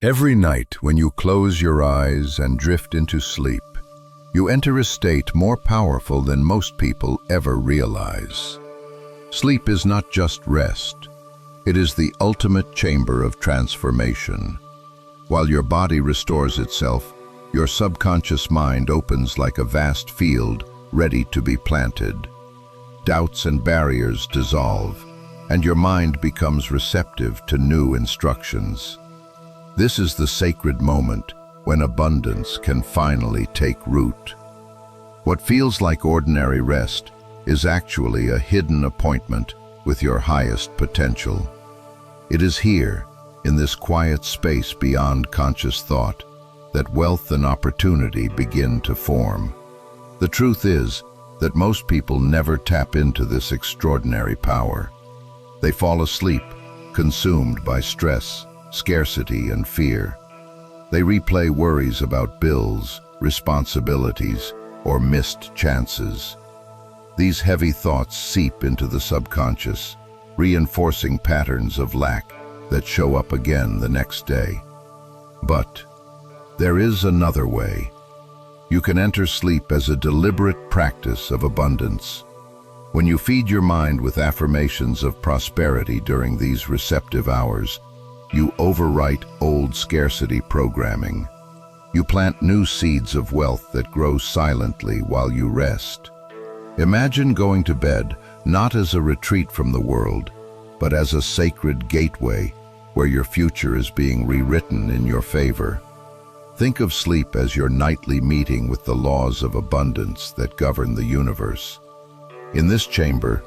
Every night when you close your eyes and drift into sleep, you enter a state more powerful than most people ever realize. Sleep is not just rest. It is the ultimate chamber of transformation. While your body restores itself, your subconscious mind opens like a vast field ready to be planted. Doubts and barriers dissolve, and your mind becomes receptive to new instructions. This is the sacred moment when abundance can finally take root. What feels like ordinary rest is actually a hidden appointment with your highest potential. It is here, in this quiet space beyond conscious thought, that wealth and opportunity begin to form. The truth is that most people never tap into this extraordinary power. They fall asleep, consumed by stress, scarcity, and fear. They replay worries about bills, responsibilities, or missed chances. These heavy thoughts seep into the subconscious, reinforcing patterns of lack that show up again the next day. But there is another way. You can enter sleep as a deliberate practice of abundance. When you feed your mind with affirmations of prosperity during these receptive hours, you overwrite old scarcity programming. You plant new seeds of wealth that grow silently while you rest. Imagine going to bed not as a retreat from the world, but as a sacred gateway where your future is being rewritten in your favor. Think of sleep as your nightly meeting with the laws of abundance that govern the universe. In this chamber,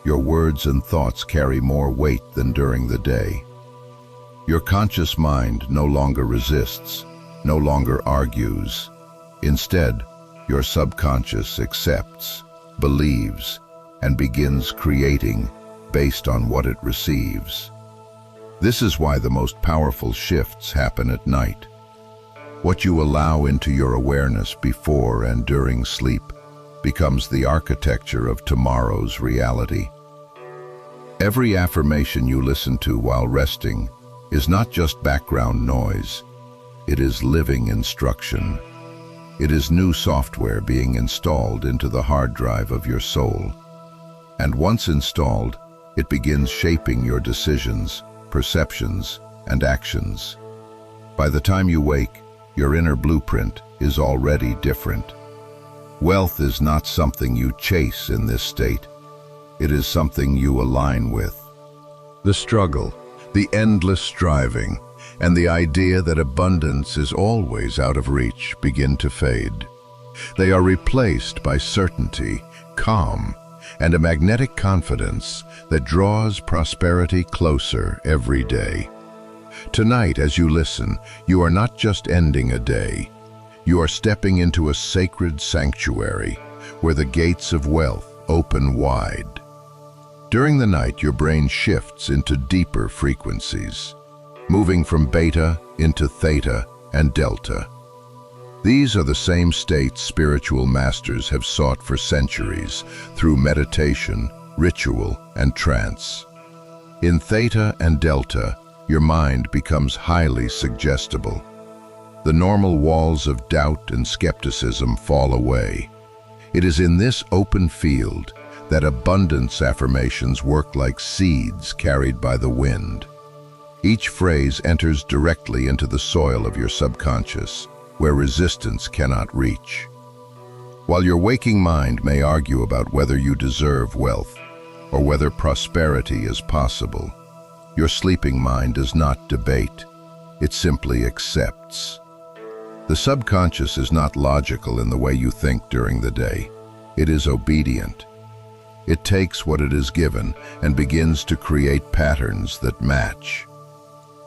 your words and thoughts carry more weight than during the day. Your conscious mind no longer resists, no longer argues. Instead, your subconscious accepts, believes, and begins creating based on what it receives. This is why the most powerful shifts happen at night. What you allow into your awareness before and during sleep becomes the architecture of tomorrow's reality. Every affirmation you listen to while resting is not just background noise. It is living instruction. It is new software being installed into the hard drive of your soul. And once installed, it begins shaping your decisions, perceptions, and actions. By the time you wake, your inner blueprint is already different. Wealth is not something you chase in this state. It is something you align with. The struggle, the endless striving, and the idea that abundance is always out of reach begin to fade. They are replaced by certainty, calm, and a magnetic confidence that draws prosperity closer every day. Tonight, as you listen, you are not just ending a day. You are stepping into a sacred sanctuary where the gates of wealth open wide. During the night, your brain shifts into deeper frequencies, moving from beta into theta and delta. These are the same states spiritual masters have sought for centuries through meditation, ritual, and trance. In theta and delta, your mind becomes highly suggestible. The normal walls of doubt and skepticism fall away. It is in this open field that abundance affirmations work like seeds carried by the wind. Each phrase enters directly into the soil of your subconscious, where resistance cannot reach. While your waking mind may argue about whether you deserve wealth or whether prosperity is possible, your sleeping mind does not debate. It simply accepts. The subconscious is not logical in the way you think during the day. It is obedient. It takes what it is given and begins to create patterns that match.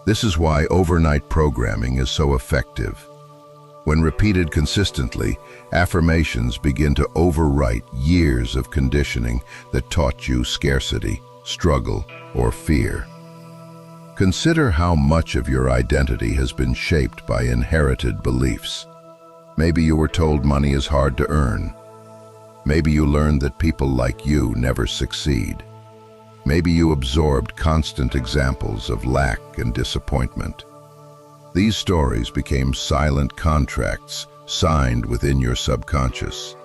This is why overnight programming is so effective. When repeated consistently, affirmations begin to overwrite years of conditioning that taught you scarcity, struggle, or fear. Consider how much of your identity has been shaped by inherited beliefs. Maybe you were told money is hard to earn. Maybe you learned that people like you never succeed. Maybe you absorbed constant examples of lack and disappointment. These stories became silent contracts signed within your subconscious.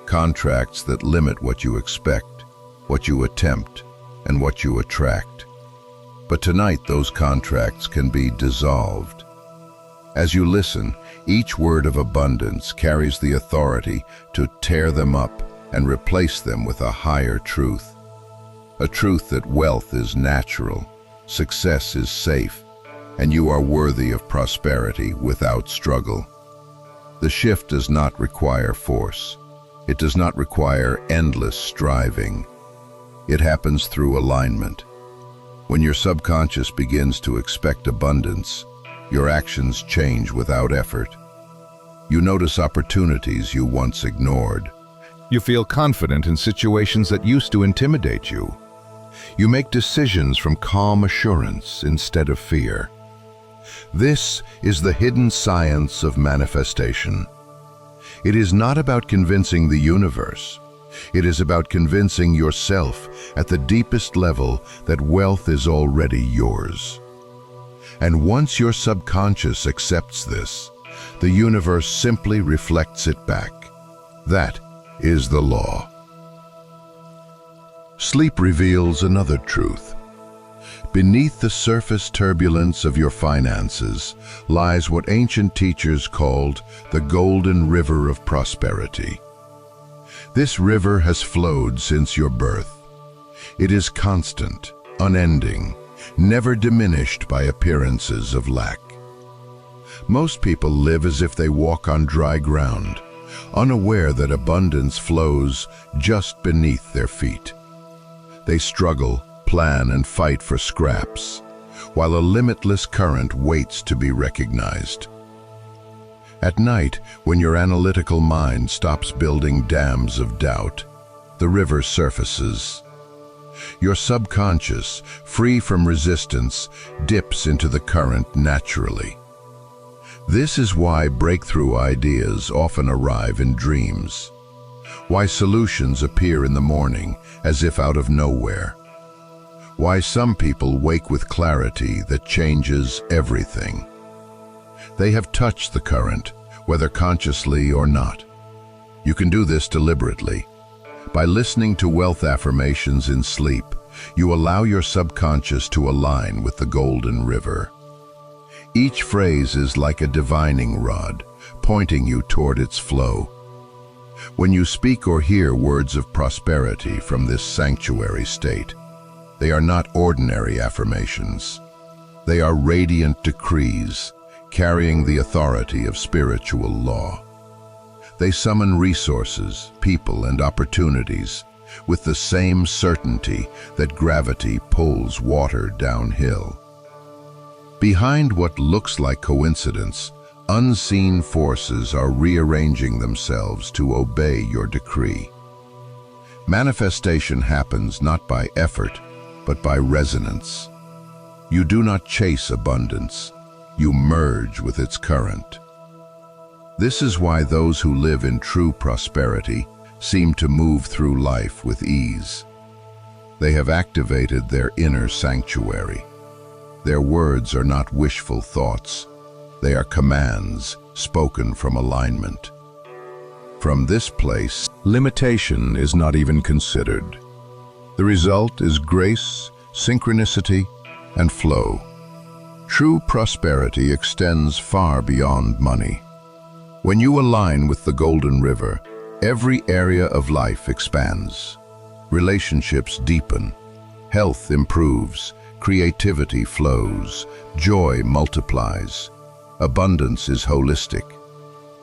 Contracts that limit what you expect, what you attempt, and what you attract. But tonight those contracts can be dissolved. As you listen, each word of abundance carries the authority to tear them up and replace them with a higher truth. A truth that wealth is natural, success is safe, and you are worthy of prosperity without struggle. The shift does not require force. It does not require endless striving. It happens through alignment. When your subconscious begins to expect abundance, your actions change without effort. You notice opportunities you once ignored. You feel confident in situations that used to intimidate you. You make decisions from calm assurance instead of fear. This is the hidden science of manifestation. It is not about convincing the universe. It is about convincing yourself at the deepest level that wealth is already yours. And once your subconscious accepts this, the universe simply reflects it back. That is the law. Sleep reveals another truth. Beneath the surface turbulence of your finances lies what ancient teachers called the golden river of prosperity. This river has flowed since your birth. It is constant, unending, never diminished by appearances of lack. Most people live as if they walk on dry ground, unaware that abundance flows just beneath their feet. They struggle, plan, and fight for scraps, while a limitless current waits to be recognized. At night, when your analytical mind stops building dams of doubt, the river surfaces. Your subconscious, free from resistance, dips into the current naturally. This is why breakthrough ideas often arrive in dreams, why solutions appear in the morning as if out of nowhere, why some people wake with clarity that changes everything. They have touched the current, whether consciously or not. You can do this deliberately. By listening to wealth affirmations in sleep, you allow your subconscious to align with the golden river. Each phrase is like a divining rod, pointing you toward its flow. When you speak or hear words of prosperity from this sanctuary state, they are not ordinary affirmations. They are radiant decrees, carrying the authority of spiritual law. They summon resources, people, and opportunities with the same certainty that gravity pulls water downhill. Behind what looks like coincidence, unseen forces are rearranging themselves to obey your decree. Manifestation happens not by effort, but by resonance. You do not chase abundance, you merge with its current. This is why those who live in true prosperity seem to move through life with ease. They have activated their inner sanctuary. Their words are not wishful thoughts. They are commands spoken from alignment. From this place, limitation is not even considered. The result is grace, synchronicity, and flow. True prosperity extends far beyond money. When you align with the golden river, every area of life expands. Relationships deepen, health improves, creativity flows, joy multiplies. Abundance is holistic.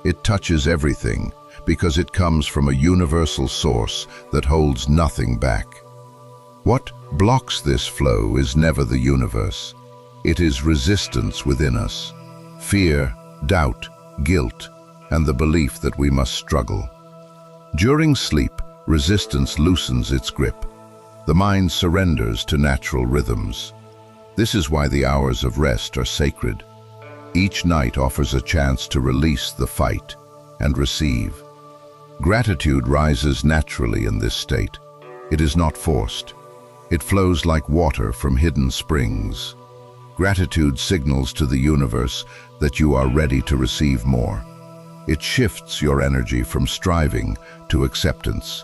It touches everything because it comes from a universal source that holds nothing back. What blocks this flow is never the universe. It is resistance within us, fear, doubt, guilt, and the belief that we must struggle. During sleep, resistance loosens its grip. The mind surrenders to natural rhythms. This is why the hours of rest are sacred. Each night offers a chance to release the fight and receive. Gratitude rises naturally in this state. It is not forced. It flows like water from hidden springs. Gratitude signals to the universe that you are ready to receive more. It shifts your energy from striving to acceptance.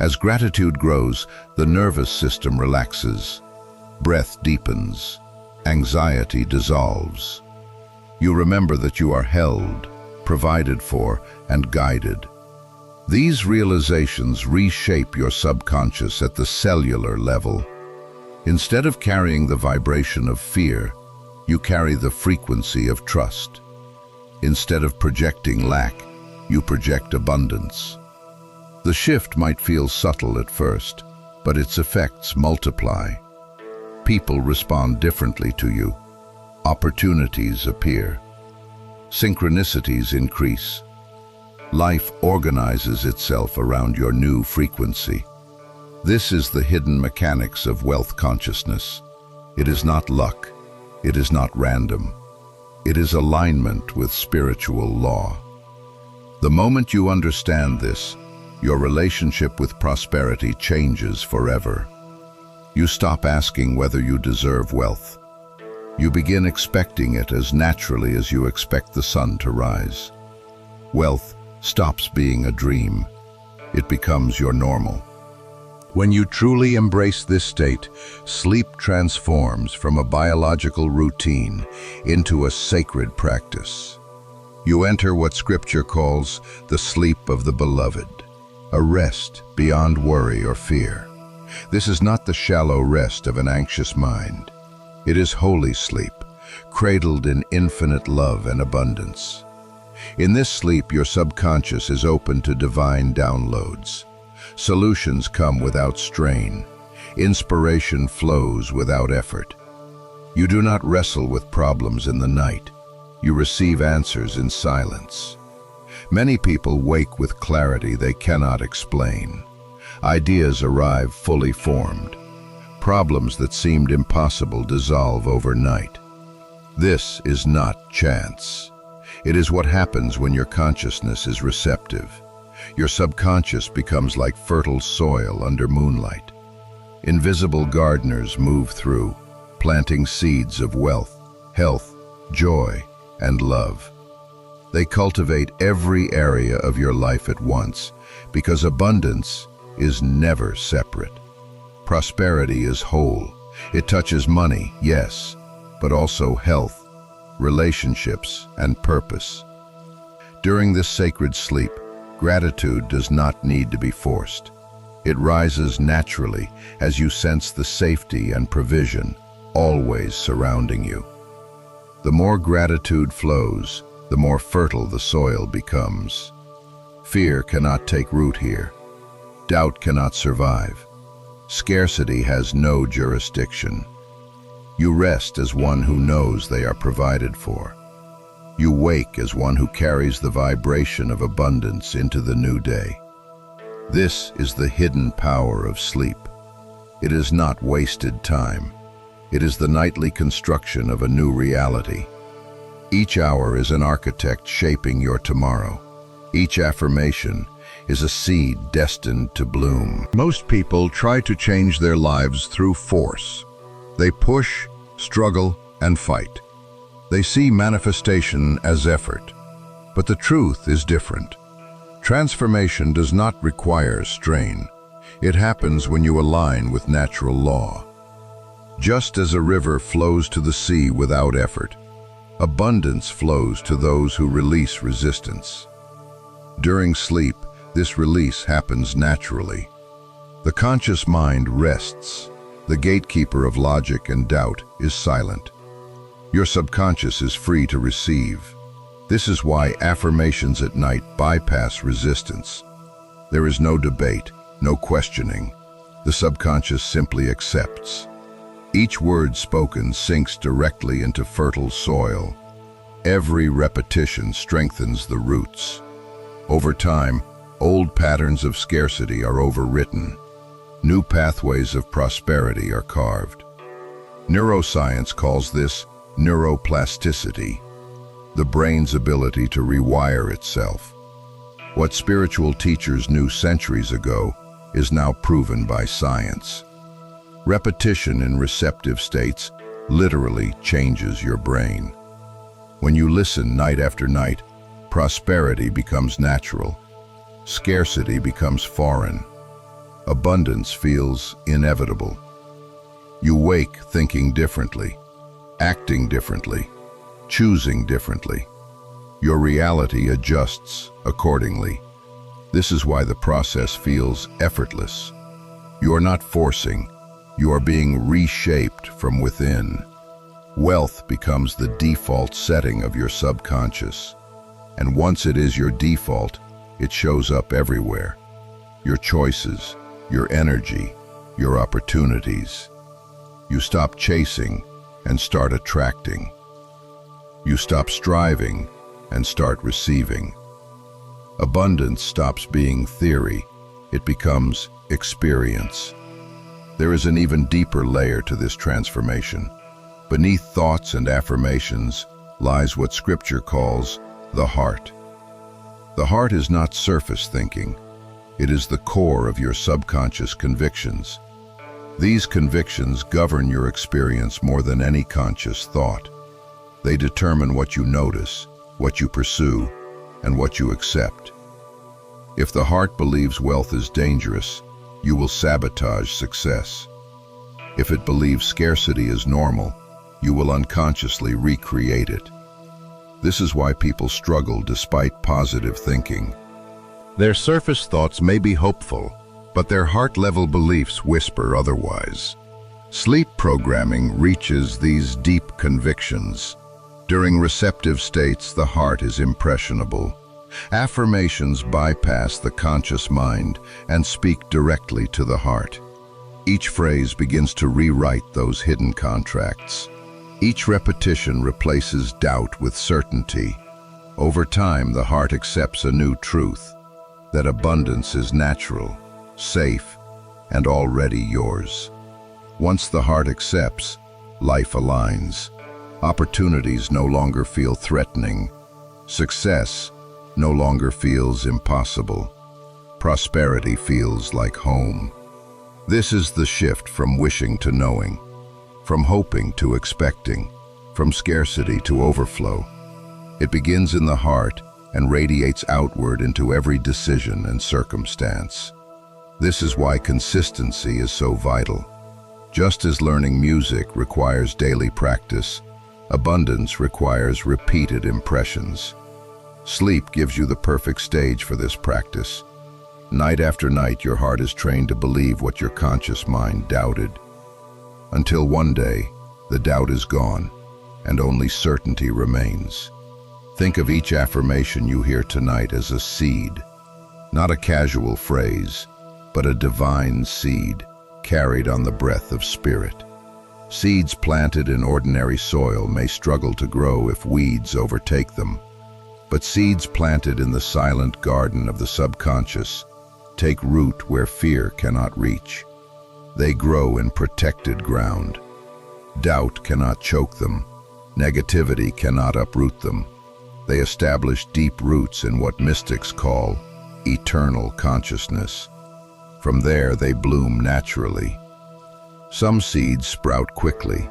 As gratitude grows, the nervous system relaxes, breath deepens, anxiety dissolves. You remember that you are held, provided for, and guided. These realizations reshape your subconscious at the cellular level. Instead of carrying the vibration of fear, you carry the frequency of trust. Instead of projecting lack, you project abundance. The shift might feel subtle at first, but its effects multiply. People respond differently to you. Opportunities appear. Synchronicities increase. Life organizes itself around your new frequency. This is the hidden mechanics of wealth consciousness. It is not luck. It is not random. It is alignment with spiritual law. The moment you understand this, your relationship with prosperity changes forever. You stop asking whether you deserve wealth. You begin expecting it as naturally as you expect the sun to rise. Wealth stops being a dream. It becomes your normal. When you truly embrace this state, sleep transforms from a biological routine into a sacred practice. You enter what Scripture calls the sleep of the beloved, a rest beyond worry or fear. This is not the shallow rest of an anxious mind. It is holy sleep, cradled in infinite love and abundance. In this sleep, your subconscious is open to divine downloads. Solutions come without strain. Inspiration flows without effort. You do not wrestle with problems in the night. You receive answers in silence. Many people wake with clarity they cannot explain. Ideas arrive fully formed. Problems that seemed impossible dissolve overnight. This is not chance. It is what happens when your consciousness is receptive. Your subconscious becomes like fertile soil under moonlight. Invisible gardeners move through, planting seeds of wealth, health, joy, and love. They cultivate every area of your life at once, because abundance is never separate. Prosperity is whole. It touches money, yes, but also health, relationships, and purpose. During this sacred sleep, gratitude does not need to be forced. It rises naturally as you sense the safety and provision always surrounding you. The more gratitude flows, the more fertile the soil becomes. Fear cannot take root here. Doubt cannot survive. Scarcity has no jurisdiction. You rest as one who knows they are provided for. You wake as one who carries the vibration of abundance into the new day. This is the hidden power of sleep. It is not wasted time. It is the nightly construction of a new reality. Each hour is an architect shaping your tomorrow. Each affirmation is a seed destined to bloom. Most people try to change their lives through force. They push, struggle, and fight. They see manifestation as effort, but the truth is different. Transformation does not require strain. It happens when you align with natural law. Just as a river flows to the sea without effort, abundance flows to those who release resistance. During sleep, this release happens naturally. The conscious mind rests. The gatekeeper of logic and doubt is silent. Your subconscious is free to receive. This is why affirmations at night bypass resistance. There is no debate, no questioning. The subconscious simply accepts. Each word spoken sinks directly into fertile soil. Every repetition strengthens the roots. Over time, old patterns of scarcity are overwritten. New pathways of prosperity are carved. Neuroscience calls this neuroplasticity, the brain's ability to rewire itself. What spiritual teachers knew centuries ago is now proven by science. Repetition in receptive states literally changes your brain. When you listen night after night, prosperity becomes natural. Scarcity becomes foreign. Abundance feels inevitable. You wake thinking differently, acting differently, choosing differently. Your reality adjusts accordingly. This is why the process feels effortless. You are not forcing, you are being reshaped from within. Wealth becomes the default setting of your subconscious. And once it is your default, it shows up everywhere. Your choices, your energy, your opportunities. You stop chasing and start attracting. You stop striving and start receiving. Abundance stops being theory. It becomes experience. There is an even deeper layer to this transformation. Beneath thoughts and affirmations lies what Scripture calls the heart. The heart is not surface thinking. It is the core of your subconscious convictions. These convictions govern your experience more than any conscious thought. They determine what you notice, what you pursue, and what you accept. If the heart believes wealth is dangerous, you will sabotage success. If it believes scarcity is normal, you will unconsciously recreate it. This is why people struggle despite positive thinking. Their surface thoughts may be hopeful, but their heart-level beliefs whisper otherwise. Sleep programming reaches these deep convictions. During receptive states, the heart is impressionable. Affirmations bypass the conscious mind and speak directly to the heart. Each phrase begins to rewrite those hidden contracts. Each repetition replaces doubt with certainty. Over time, the heart accepts a new truth, that abundance is natural, safe, and already yours. Once the heart accepts, life aligns. Opportunities no longer feel threatening. Success no longer feels impossible. Prosperity feels like home. This is the shift from wishing to knowing, from hoping to expecting, from scarcity to overflow. It begins in the heart and radiates outward into every decision and circumstance. This is why consistency is so vital. Just as learning music requires daily practice, abundance requires repeated impressions. Sleep gives you the perfect stage for this practice. Night after night, your heart is trained to believe what your conscious mind doubted. Until one day, the doubt is gone, and only certainty remains. Think of each affirmation you hear tonight as a seed, not a casual phrase, but a divine seed carried on the breath of spirit. Seeds planted in ordinary soil may struggle to grow if weeds overtake them. But seeds planted in the silent garden of the subconscious take root where fear cannot reach. They grow in protected ground. Doubt cannot choke them. Negativity cannot uproot them. They establish deep roots in what mystics call eternal consciousness. From there, they bloom naturally. Some seeds sprout quickly.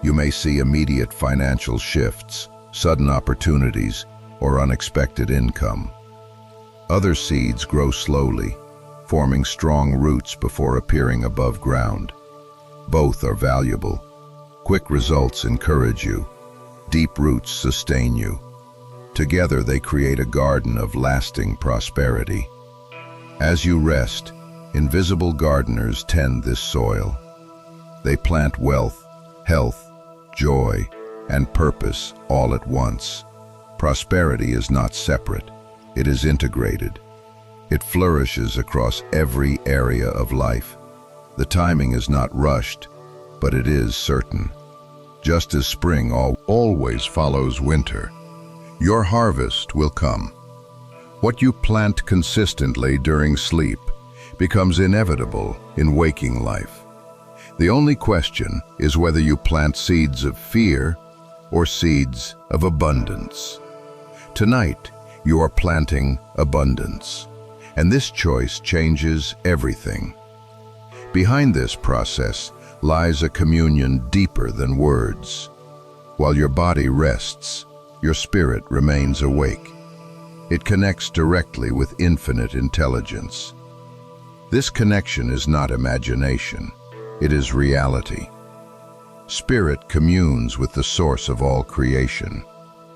You may see immediate financial shifts, sudden opportunities, or unexpected income. Other seeds grow slowly, forming strong roots before appearing above ground. Both are valuable. Quick results encourage you. Deep roots sustain you. Together they create a garden of lasting prosperity. As you rest, invisible gardeners tend this soil. They plant wealth, health, joy, and purpose all at once. Prosperity is not separate, it is integrated. It flourishes across every area of life. The timing is not rushed, but it is certain. Just as spring always follows winter, your harvest will come. What you plant consistently during sleep becomes inevitable in waking life. The only question is whether you plant seeds of fear or seeds of abundance. Tonight, you are planting abundance, and this choice changes everything. Behind this process lies a communion deeper than words. While your body rests, your spirit remains awake. It connects directly with infinite intelligence. This connection is not imagination, it is reality. Spirit communes with the source of all creation.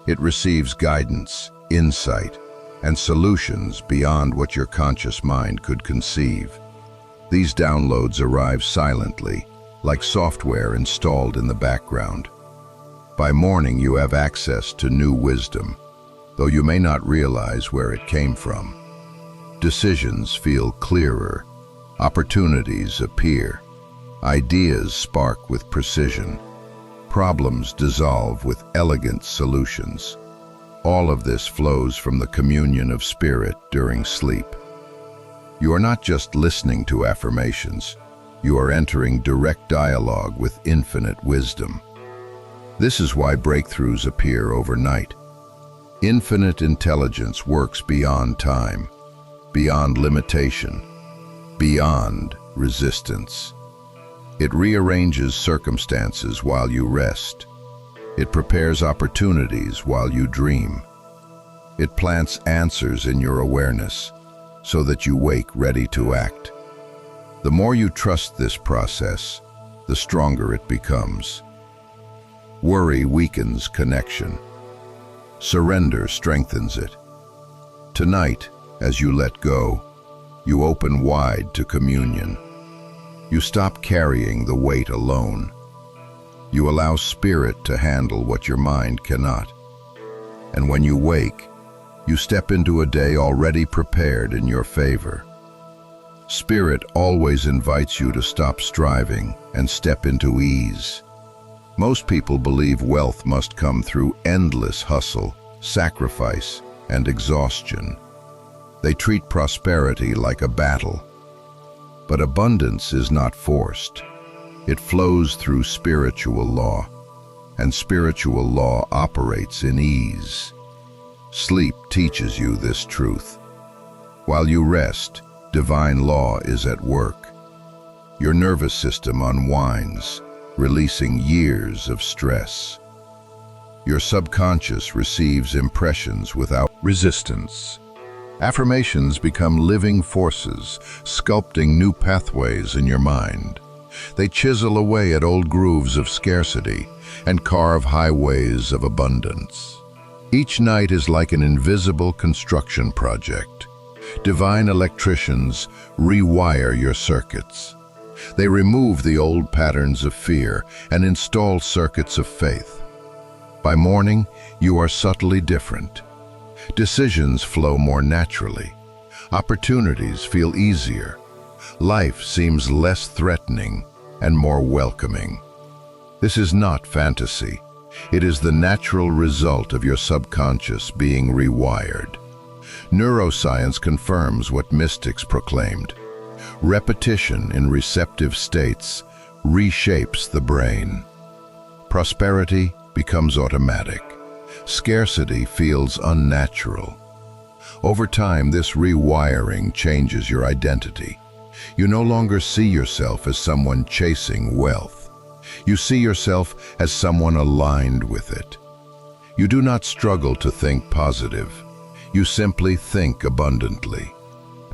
It receives guidance, insight, and solutions beyond what your conscious mind could conceive. These downloads arrive silently, like software installed in the background. By morning, you have access to new wisdom, though you may not realize where it came from. Decisions feel clearer, opportunities appear, ideas spark with precision, problems dissolve with elegant solutions. All of this flows from the communion of spirit during sleep. You are not just listening to affirmations, you are entering direct dialogue with infinite wisdom. This is why breakthroughs appear overnight. Infinite intelligence works beyond time, beyond limitation, beyond resistance. It rearranges circumstances while you rest. It prepares opportunities while you dream. It plants answers in your awareness so that you wake ready to act. The more you trust this process, the stronger it becomes. Worry weakens connection. Surrender strengthens it. Tonight, as you let go, you open wide to communion. You stop carrying the weight alone. You allow spirit to handle what your mind cannot. And when you wake, you step into a day already prepared in your favor. Spirit always invites you to stop striving and step into ease. Most people believe wealth must come through endless hustle, sacrifice, and exhaustion. They treat prosperity like a battle. But abundance is not forced. It flows through spiritual law, and spiritual law operates in ease. Sleep teaches you this truth. While you rest, divine law is at work. Your nervous system unwinds, releasing years of stress. Your subconscious receives impressions without resistance. Affirmations become living forces, sculpting new pathways in your mind. They chisel away at old grooves of scarcity and carve highways of abundance. Each night is like an invisible construction project. Divine electricians rewire your circuits. They remove the old patterns of fear and install circuits of faith. By morning, you are subtly different. Decisions flow more naturally. Opportunities feel easier. Life seems less threatening and more welcoming. This is not fantasy. It is the natural result of your subconscious being rewired. Neuroscience confirms what mystics proclaimed. Repetition in receptive states reshapes the brain. Prosperity becomes automatic. Scarcity feels unnatural. Over time, this rewiring changes your identity. You no longer see yourself as someone chasing wealth. You see yourself as someone aligned with it. You do not struggle to think positive. You simply think abundantly,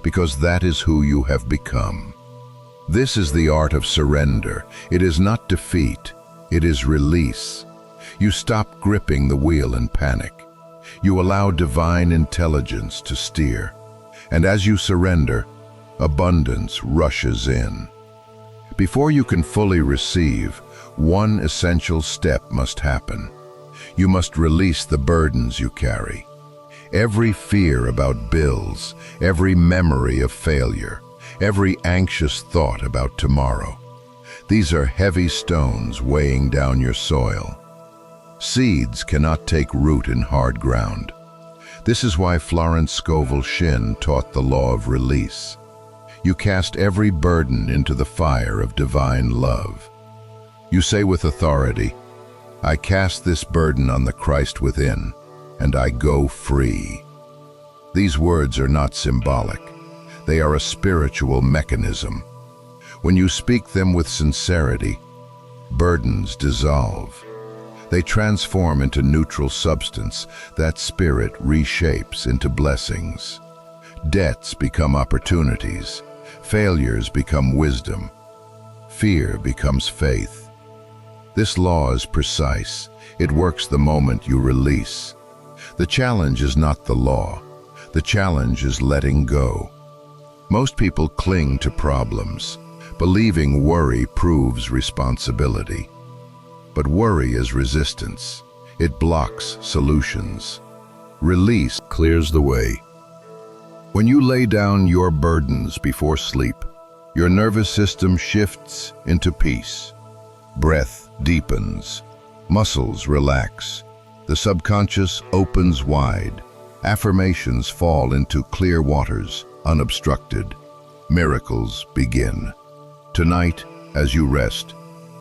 because that is who you have become. This is the art of surrender. It is not defeat, it is release. You stop gripping the wheel in panic. You allow divine intelligence to steer. And as you surrender, abundance rushes in. Before you can fully receive, one essential step must happen. You must release the burdens you carry. Every fear about bills, every memory of failure, every anxious thought about tomorrow. These are heavy stones weighing down your soil. Seeds cannot take root in hard ground. This is why Florence Scovel Shinn taught the law of release. You cast every burden into the fire of divine love. You say with authority, I cast this burden on the Christ within, and I go free. These words are not symbolic. They are a spiritual mechanism. When you speak them with sincerity, Burdens dissolve. They transform into neutral substance that spirit reshapes into blessings. Debts become opportunities. Failures become wisdom. Fear becomes faith. This law is precise. It works the moment you release. The challenge is not the law. The challenge is letting go. Most people cling to problems, believing worry proves responsibility. But worry is resistance. It blocks solutions. Release clears the way. When you lay down your burdens before sleep, your nervous system shifts into peace. Breath deepens. Muscles relax. The subconscious opens wide. Affirmations fall into clear waters, unobstructed. Miracles begin. Tonight, as you rest,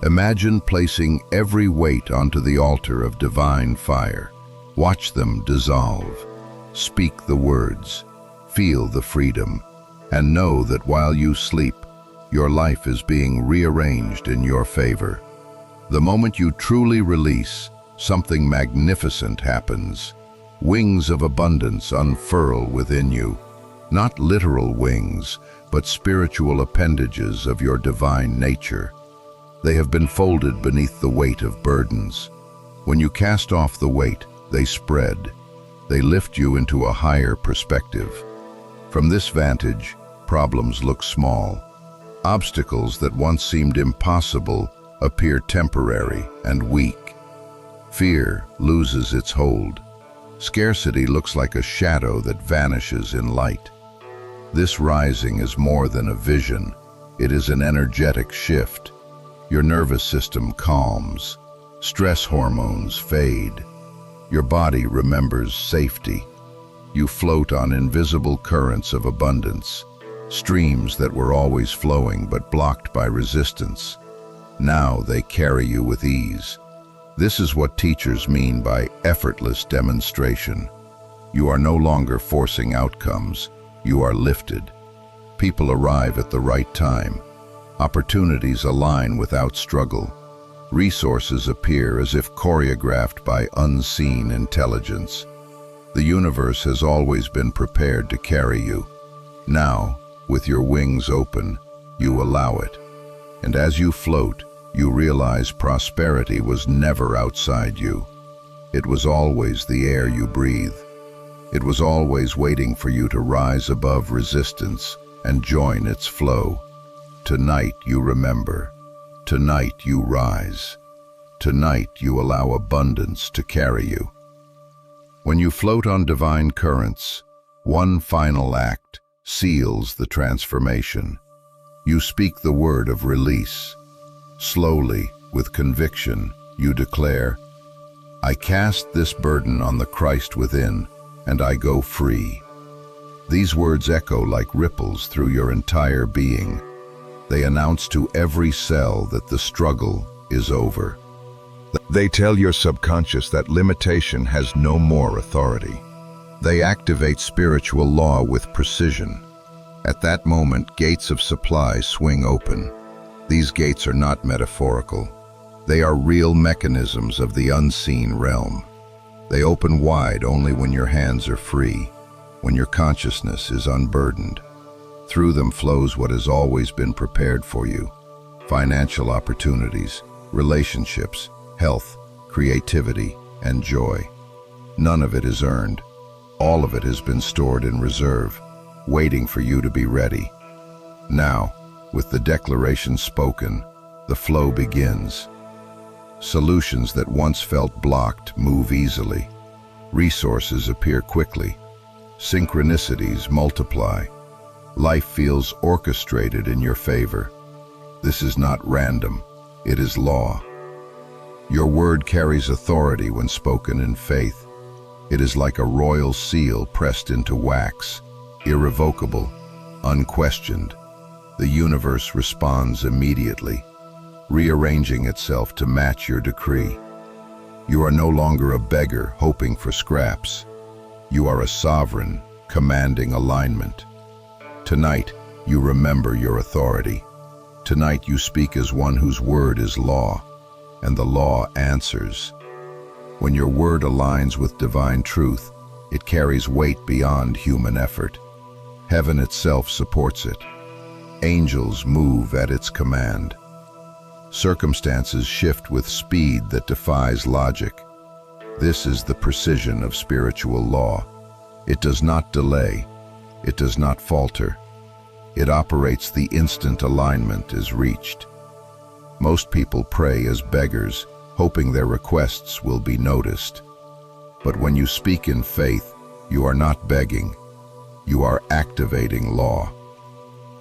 imagine placing every weight onto the altar of divine fire. Watch them dissolve. Speak the words. Feel the freedom. And know that while you sleep, your life is being rearranged in your favor. The moment you truly release, something magnificent happens. Wings of abundance unfurl within you. Not literal wings, but spiritual appendages of your divine nature. They have been folded beneath the weight of burdens. When you cast off the weight, they spread. They lift you into a higher perspective. From this vantage, problems look small. Obstacles that once seemed impossible appear temporary and weak. Fear loses its hold. Scarcity looks like a shadow that vanishes in light. This rising is more than a vision. It is an energetic shift. Your nervous system calms. Stress hormones fade. Your body remembers safety. You float on invisible currents of abundance, streams that were always flowing but blocked by resistance. Now they carry you with ease. This is what teachers mean by effortless demonstration. You are no longer forcing outcomes. You are lifted. People arrive at the right time. Opportunities align without struggle. Resources appear as if choreographed by unseen intelligence. The universe has always been prepared to carry you. Now, with your wings open, you allow it. And as you float, you realize prosperity was never outside you. It was always the air you breathe. It was always waiting for you to rise above resistance and join its flow. Tonight you remember. Tonight you rise. Tonight you allow abundance to carry you. When you float on divine currents, one final act seals the transformation. You speak the word of release. Slowly, with conviction, you declare, "I cast this burden on the Christ within, and I go free." These words echo like ripples through your entire being. They announce to every cell that the struggle is over. They tell your subconscious that limitation has no more authority. They activate spiritual law with precision. At that moment, gates of supply swing open. These gates are not metaphorical. They are real mechanisms of the unseen realm. They open wide only when your hands are free, when your consciousness is unburdened. Through them flows what has always been prepared for you: financial opportunities, relationships, health, creativity, and joy. None of it is earned. All of it has been stored in reserve, waiting for you to be ready. Now, with the declaration spoken, the flow begins. Solutions that once felt blocked move easily. Resources appear quickly. Synchronicities multiply. Life feels orchestrated in your favor. This is not random. It is law. Your word carries authority when spoken in faith. It is like a royal seal pressed into wax, irrevocable, unquestioned. The universe responds immediately, rearranging itself to match your decree. You are no longer a beggar hoping for scraps. You are a sovereign, commanding alignment. Tonight, you remember your authority. Tonight you speak as one whose word is law. and the law answers. When your word aligns with divine truth, it carries weight beyond human effort. Heaven itself supports it. Angels move at its command. Circumstances shift with speed that defies logic. This is the precision of spiritual law. It does not delay. It does not falter. It operates the instant alignment is reached. Most people pray as beggars, hoping their requests will be noticed. But when you speak in faith, you are not begging. You are activating law.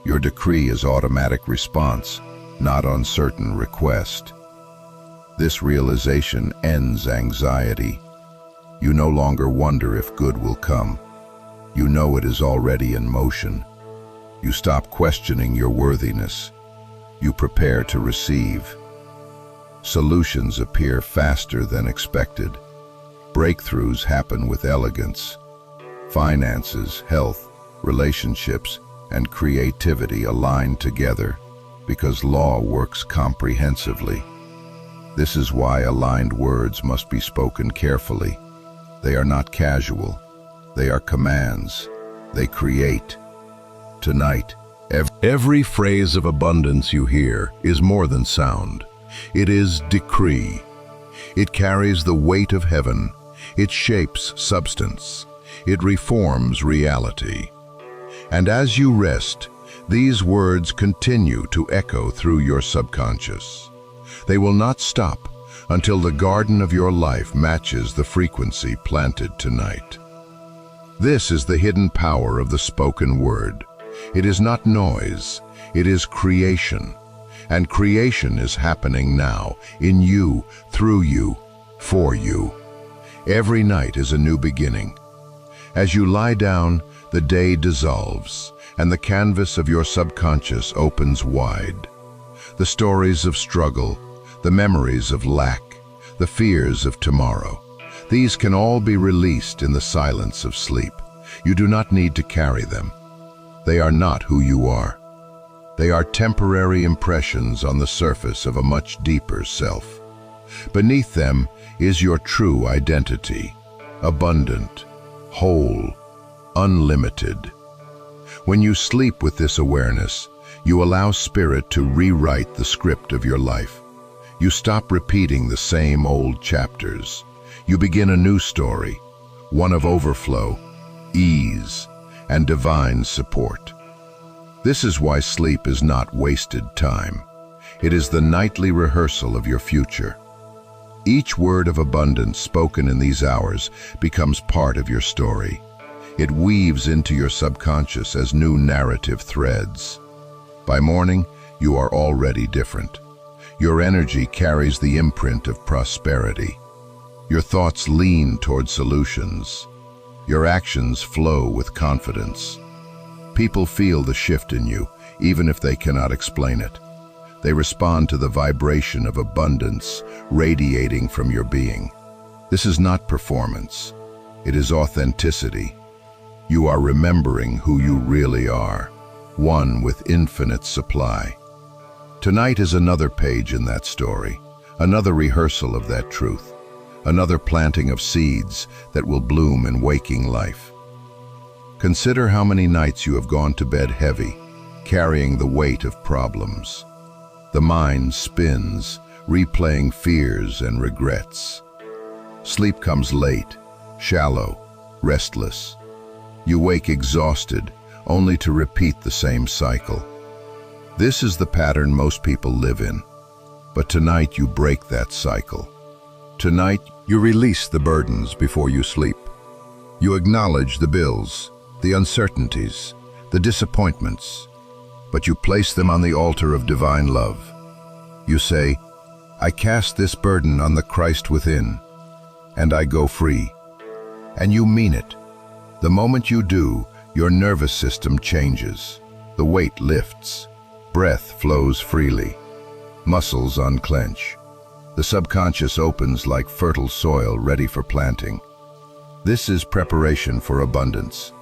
Your decree is automatic response, not uncertain request. This realization ends anxiety. You no longer wonder if good will come. You know it is already in motion. You stop questioning your worthiness. You prepare to receive. Solutions appear faster than expected. Breakthroughs happen with elegance. Finances, health, relationships, and creativity align together because law works comprehensively. This is why aligned words must be spoken carefully. They are not casual. They are commands. They create. Tonight, every phrase of abundance you hear is more than sound. It is decree. It carries the weight of heaven. It shapes substance. It reforms reality. And as you rest, these words continue to echo through your subconscious. They will not stop until the garden of your life matches the frequency planted tonight. This is the hidden power of the spoken word. It is not noise, it is creation. And creation is happening now, in you, through you, for you. Every night is a new beginning. As you lie down, the day dissolves, and the canvas of your subconscious opens wide. The stories of struggle, the memories of lack, the fears of tomorrow, these can all be released in the silence of sleep. You do not need to carry them. They are not who you are. They are temporary impressions on the surface of a much deeper self. Beneath them is your true identity, abundant, whole, unlimited. When you sleep with this awareness, you allow Spirit to rewrite the script of your life. You stop repeating the same old chapters. You begin a new story, one of overflow, ease, and divine support. This is why sleep is not wasted time. It is the nightly rehearsal of your future. Each word of abundance spoken in these hours becomes part of your story. It weaves into your subconscious as new narrative threads. By morning, you are already different. Your energy carries the imprint of prosperity. Your thoughts lean toward solutions. Your actions flow with confidence. People feel the shift in you, even if they cannot explain it. They respond to the vibration of abundance radiating from your being. This is not performance. It is authenticity. You are remembering who you really are, one with infinite supply. Tonight is another page in that story, another rehearsal of that truth, another planting of seeds that will bloom in waking life. Consider how many nights you have gone to bed heavy, carrying the weight of problems. The mind spins, replaying fears and regrets. Sleep comes late, shallow, restless. You wake exhausted, only to repeat the same cycle. This is the pattern most people live in. But tonight you break that cycle. Tonight you release the burdens before you sleep. You acknowledge the bills, the uncertainties, the disappointments, but you place them on the altar of divine love. You say, I cast this burden on the Christ within, and I go free. And you mean it. The moment you do, your nervous system changes. The weight lifts. Breath flows freely. Muscles unclench. The subconscious opens like fertile soil ready for planting. This is preparation for abundance.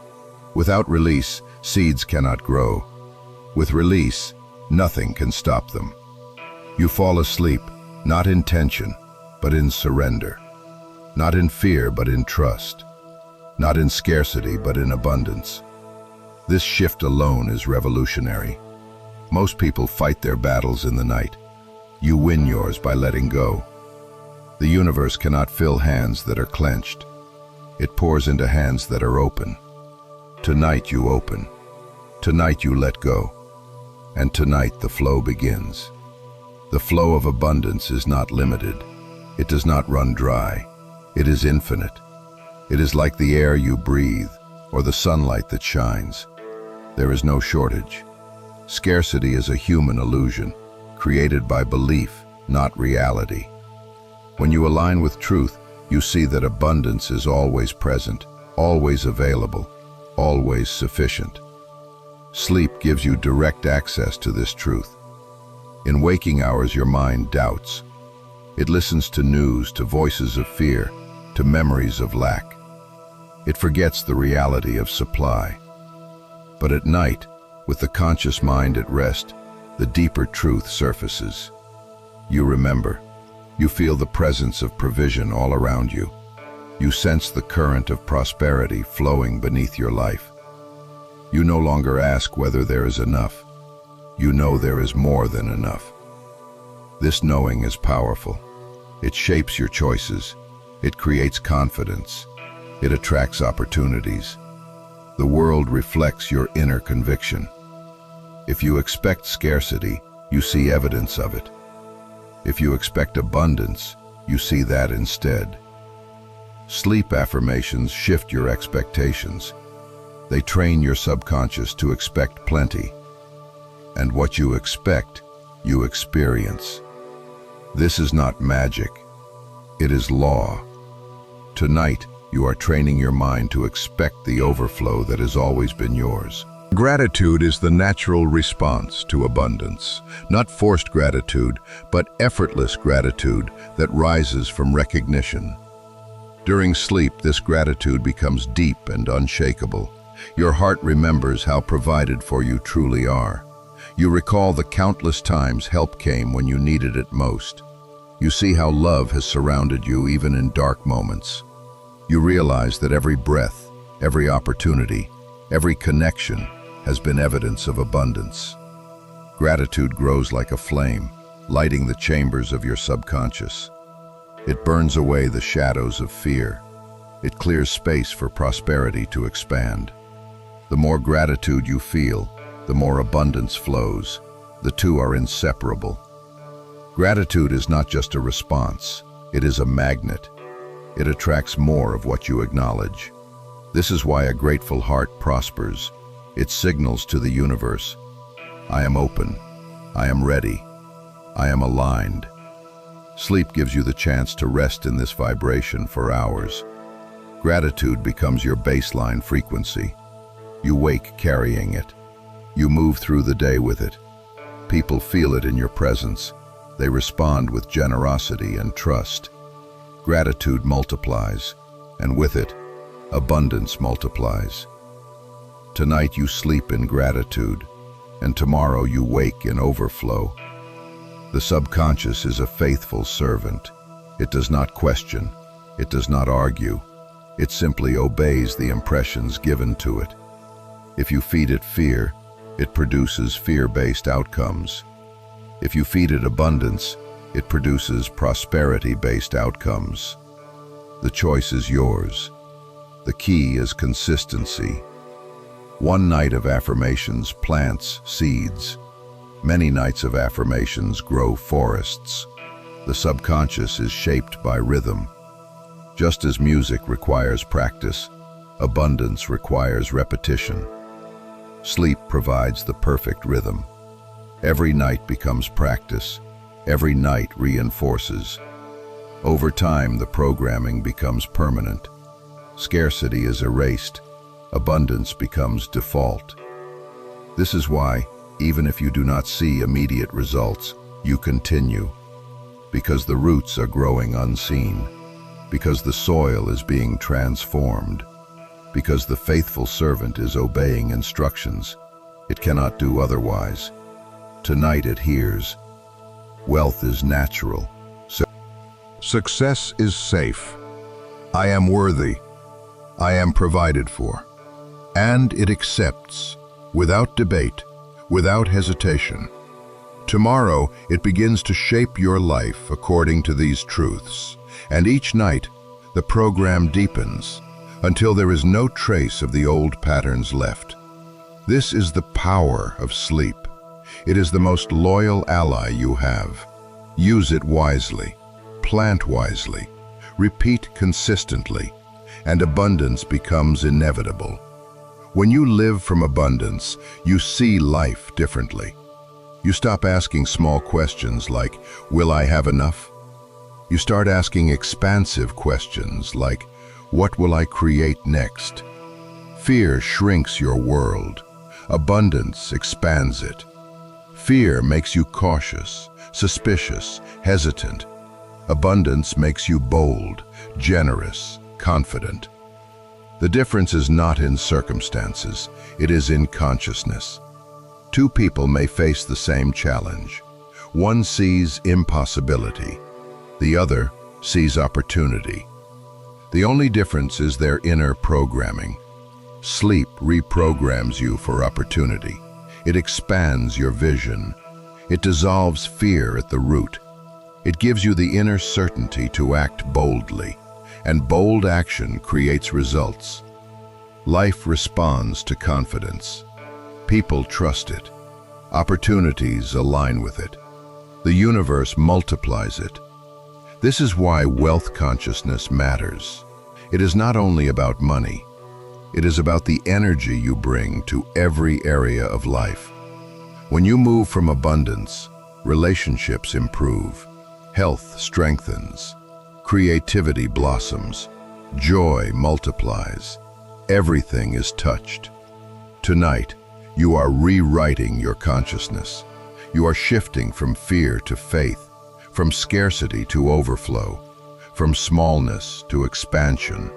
Without release, seeds cannot grow. With release, nothing can stop them. You fall asleep, Not in tension, but in surrender. Not in fear, but in trust. Not in scarcity, but in abundance. This shift alone is revolutionary. Most people fight their battles in the night. You win yours by letting go. The universe cannot fill hands that are clenched. It pours into hands that are open. Tonight you open. Tonight you let go. And tonight the flow begins. The flow of abundance is not limited. It does not run dry. It is infinite. It is like the air you breathe or the sunlight that shines. There is no shortage. Scarcity is a human illusion, created by belief, not reality. When you align with truth, you see that abundance is always present, always available, always sufficient. Sleep gives you direct access to this truth. In waking hours, your mind doubts. It listens to news, to voices of fear, to memories of lack. It forgets the reality of supply. But at night, with the conscious mind at rest, the deeper truth surfaces. You remember. You feel the presence of provision all around you. You sense the current of prosperity flowing beneath your life. You no longer ask whether there is enough. You know there is more than enough. This knowing is powerful. It shapes your choices. It creates confidence. It attracts opportunities. The world reflects your inner conviction. If you expect scarcity, you see evidence of it. If you expect abundance, you see that instead. Sleep affirmations shift your expectations. They train your subconscious to expect plenty. And what you expect, you experience. This is not magic. It is law. Tonight, you are training your mind to expect the overflow that has always been yours. Gratitude is the natural response to abundance. Not forced gratitude, but effortless gratitude that rises from recognition. During sleep, this gratitude becomes deep and unshakable. Your heart remembers how provided for you truly are. You recall the countless times help came when you needed it most. You see how love has surrounded you even in dark moments. You realize that every breath, every opportunity, every connection has been evidence of abundance. Gratitude grows like a flame, lighting the chambers of your subconscious. It burns away the shadows of fear. It clears space for prosperity to expand. The more gratitude you feel, the more abundance flows. The two are inseparable. Gratitude is not just a response, it is a magnet. It attracts more of what you acknowledge. This is why a grateful heart prospers. It signals to the universe, I am open, I am ready, I am aligned. Sleep gives you the chance to rest in this vibration for hours. Gratitude becomes your baseline frequency. You wake carrying it. You move through the day with it. People feel it in your presence. They respond with generosity and trust. Gratitude multiplies, and with it, abundance multiplies. Tonight you sleep in gratitude, and tomorrow you wake in overflow. The subconscious is a faithful servant. It does not question. It does not argue. It simply obeys the impressions given to it. If you feed it fear, it produces fear-based outcomes. If you feed it abundance, it produces prosperity-based outcomes. The choice is yours. The key is consistency. One night of affirmations plants seeds. Many nights of affirmations grow forests. The subconscious is shaped by rhythm. Just as music requires practice, abundance requires repetition. Sleep provides the perfect rhythm. Every night becomes practice. Every night reinforces. Over time, the programming becomes permanent. Scarcity is erased. Abundance becomes default. This is why, even if you do not see immediate results, you continue. Because the roots are growing unseen. Because the soil is being transformed. Because the faithful servant is obeying instructions. It cannot do otherwise. Tonight it hears. Wealth is natural. Success is safe. I am worthy. I am provided for. And it accepts, without debate, without hesitation. Tomorrow, it begins to shape your life according to these truths. And each night, the program deepens until there is no trace of the old patterns left. This is the power of sleep. It is the most loyal ally you have. Use it wisely. Plant wisely. Repeat consistently, and abundance becomes inevitable. When you live from abundance, you see life differently. You stop asking small questions like, will I have enough? You start asking expansive questions like, what will I create next? Fear shrinks your world. Abundance expands it. Fear makes you cautious, suspicious, hesitant. Abundance makes you bold, generous, confident. The difference is not in circumstances, it is in consciousness. Two people may face the same challenge. One sees impossibility, the other sees opportunity. The only difference is their inner programming. Sleep reprograms you for opportunity. It expands your vision. It dissolves fear at the root. It gives you the inner certainty to act boldly, and bold action creates results. Life responds to confidence. People trust it. Opportunities align with it. The universe multiplies it. This is why wealth consciousness matters. It is not only about money. It is about the energy you bring to every area of life. When you move from abundance, relationships improve. Health strengthens, creativity blossoms, joy multiplies, everything is touched. Tonight, you are rewriting your consciousness. You are shifting from fear to faith, from scarcity to overflow, from smallness to expansion.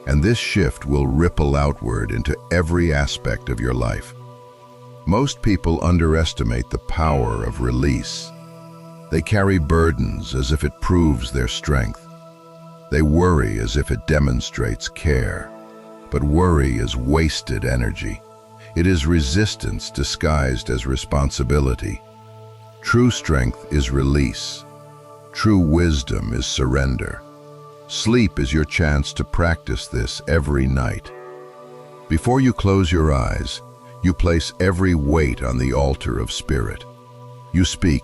And this shift will ripple outward into every aspect of your life. Most people underestimate the power of release. They carry burdens as if it proves their strength. They worry as if it demonstrates care. But worry is wasted energy. It is resistance disguised as responsibility. True strength is release. True wisdom is surrender. Sleep is your chance to practice this every night. Before you close your eyes, you place every weight on the altar of spirit. You speak,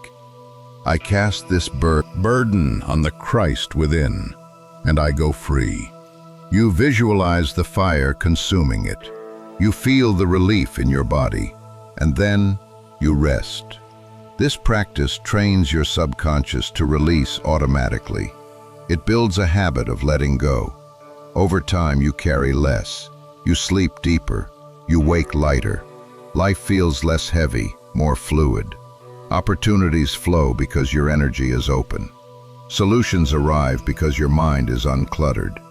I cast this burden on the Christ within, and I go free. You visualize the fire consuming it. You feel the relief in your body, and then you rest. This practice trains your subconscious to release automatically. It builds a habit of letting go. Over time, you carry less. You sleep deeper. You wake lighter. Life feels less heavy, more fluid. Opportunities flow because your energy is open. Solutions arrive because your mind is uncluttered.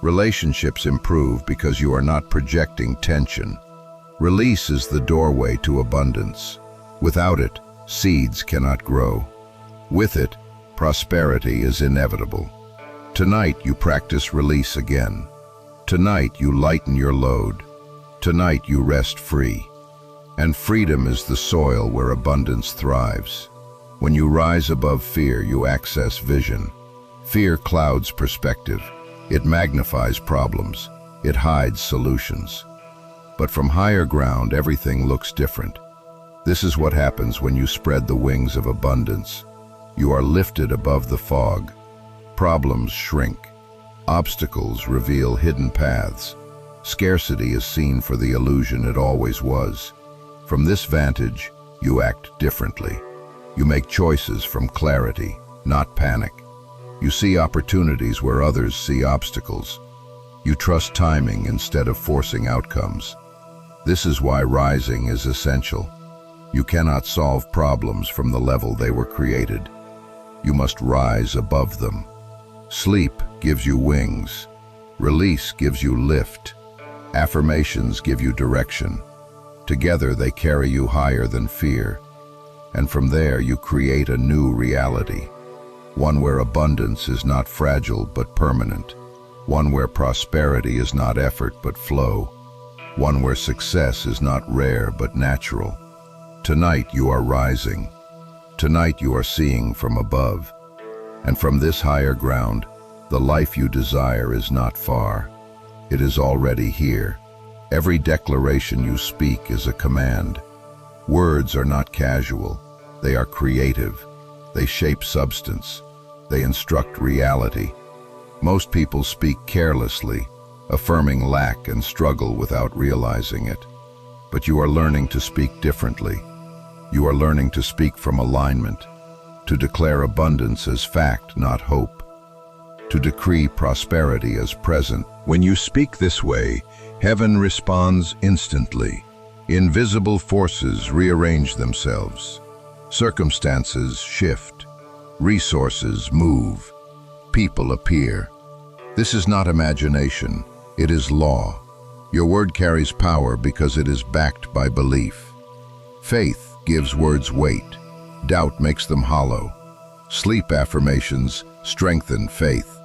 Relationships improve because you are not projecting tension. Release is the doorway to abundance. Without it, seeds cannot grow. With it, prosperity is inevitable. Tonight you practice release again. Tonight you lighten your load. Tonight you rest free. And freedom is the soil where abundance thrives. When you rise above fear, you access vision. Fear clouds perspective. It magnifies problems. It hides solutions. But from higher ground, everything looks different. This is what happens when you spread the wings of abundance. You are lifted above the fog. Problems shrink. Obstacles reveal hidden paths. Scarcity is seen for the illusion it always was. From this vantage, you act differently. You make choices from clarity, not panic. You see opportunities where others see obstacles. You trust timing instead of forcing outcomes. This is why rising is essential. You cannot solve problems from the level they were created. You must rise above them. Sleep gives you wings. Release gives you lift. Affirmations give you direction. Together they carry you higher than fear. And from there you create a new reality. one where abundance is not fragile but permanent, one where prosperity is not effort but flow, one where success is not rare but natural. Tonight you are rising. Tonight you are seeing from above. And from this higher ground, the life you desire is not far. It is already here. Every declaration you speak is a command. Words are not casual. They are creative. They shape substance. They instruct reality. Most people speak carelessly, affirming lack and struggle without realizing it. But you are learning to speak differently. You are learning to speak from alignment, to declare abundance as fact, not hope, to decree prosperity as present. When you speak this way, heaven responds instantly. Invisible forces rearrange themselves. Circumstances shift. Resources move. People appear. This is not imagination. It is law. Your word carries power because it is backed by belief. Faith gives words weight. Doubt makes them hollow. Sleep affirmations strengthen faith.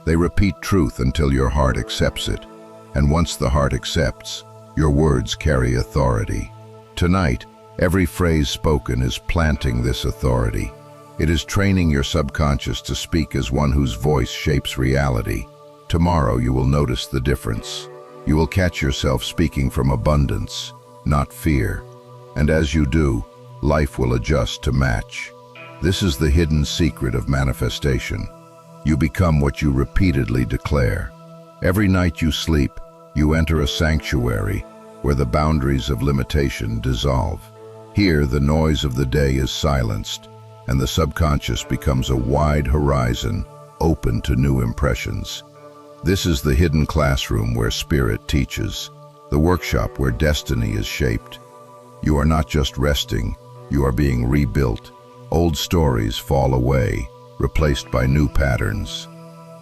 They repeat truth until your heart accepts it. And once the heart accepts, your words carry authority. Tonight, every phrase spoken is planting this authority. It is training your subconscious to speak as one whose voice shapes reality. Tomorrow you will notice the difference. You will catch yourself speaking from abundance, not fear. And as you do, life will adjust to match. This is the hidden secret of manifestation. You become what you repeatedly declare. Every night you sleep, you enter a sanctuary where the boundaries of limitation dissolve. Here, the noise of the day is silenced, and the subconscious becomes a wide horizon, open to new impressions. This is the hidden classroom where spirit teaches, the workshop where destiny is shaped. You are not just resting, you are being rebuilt. Old stories fall away, replaced by new patterns.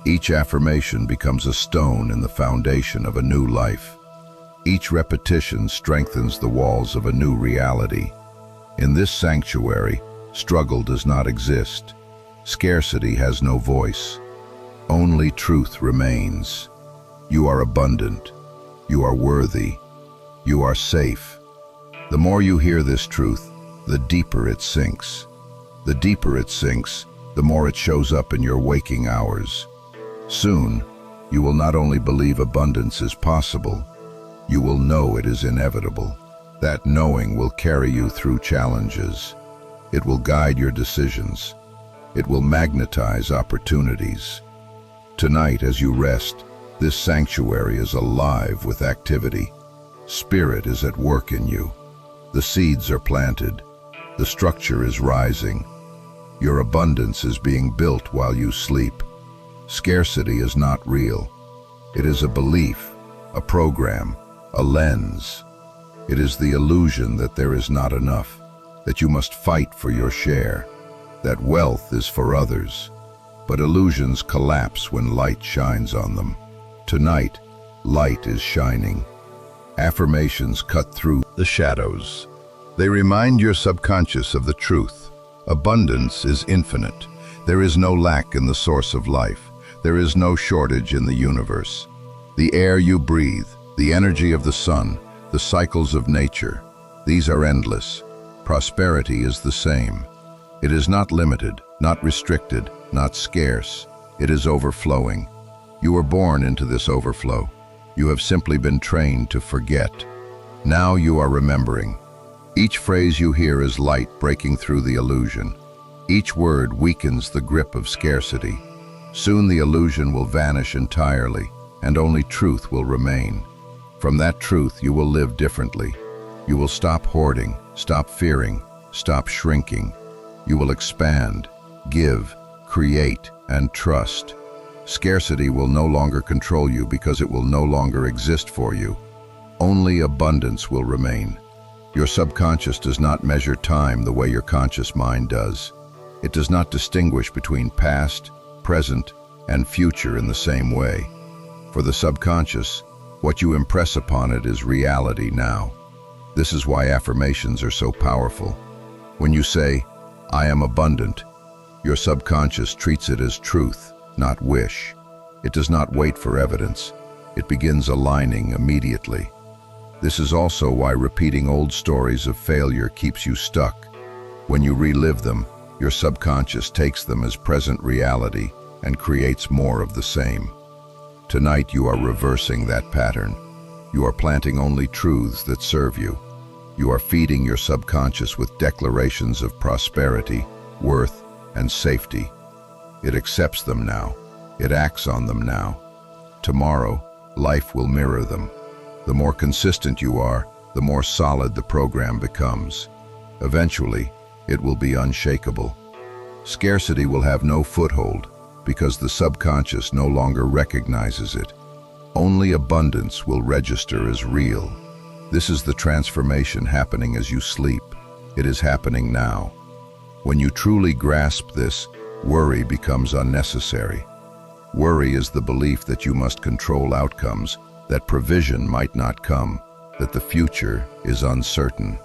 Each affirmation becomes a stone in the foundation of a new life. Each repetition strengthens the walls of a new reality. In this sanctuary, struggle does not exist. Scarcity has no voice. Only truth remains. You are abundant. You are worthy. You are safe. The more you hear this truth, the deeper it sinks. The deeper it sinks, the more it shows up in your waking hours. Soon, you will not only believe abundance is possible, you will know it is inevitable. That knowing will carry you through challenges. It will guide your decisions. It will magnetize opportunities. Tonight, as you rest, this sanctuary is alive with activity. Spirit is at work in you. The seeds are planted. The structure is rising. Your abundance is being built while you sleep. Scarcity is not real. It is a belief, a program, a lens. It is the illusion that there is not enough, that you must fight for your share, that wealth is for others. But illusions collapse when light shines on them. Tonight, light is shining. Affirmations cut through the shadows. They remind your subconscious of the truth. Abundance is infinite. There is no lack in the source of life. There is no shortage in the universe. The air you breathe, the energy of the sun, the cycles of nature, these are endless. Prosperity is the same. It is not limited, not restricted, not scarce. It is overflowing. You were born into this overflow. You have simply been trained to forget. Now you are remembering. Each phrase you hear is light breaking through the illusion. Each word weakens the grip of scarcity. Soon the illusion will vanish entirely, and only truth will remain. From that truth you will live differently. You will stop hoarding, stop fearing, stop shrinking. You will expand, give, create, and trust. Scarcity will no longer control you because it will no longer exist for you. Only abundance will remain. Your subconscious does not measure time the way your conscious mind does. It does not distinguish between past, present, and future in the same way. For the subconscious, what you impress upon it is reality now. This is why affirmations are so powerful. When you say, "I am abundant," Your subconscious treats it as truth, not wish. It does not wait for evidence. It begins aligning immediately. This is also why repeating old stories of failure keeps you stuck. When you relive them, your subconscious takes them as present reality and creates more of the same. Tonight you are reversing that pattern. You are planting only truths that serve you. You are feeding your subconscious with declarations of prosperity, worth, and safety. It accepts them now. It acts on them now. Tomorrow, life will mirror them. The more consistent you are, the more solid the program becomes. Eventually, it will be unshakable. Scarcity will have no foothold because the subconscious no longer recognizes it. Only abundance will register as real. This is the transformation happening as you sleep. It is happening now. When you truly grasp this, worry becomes unnecessary. Worry is the belief that you must control outcomes, that provision might not come, that the future is uncertain.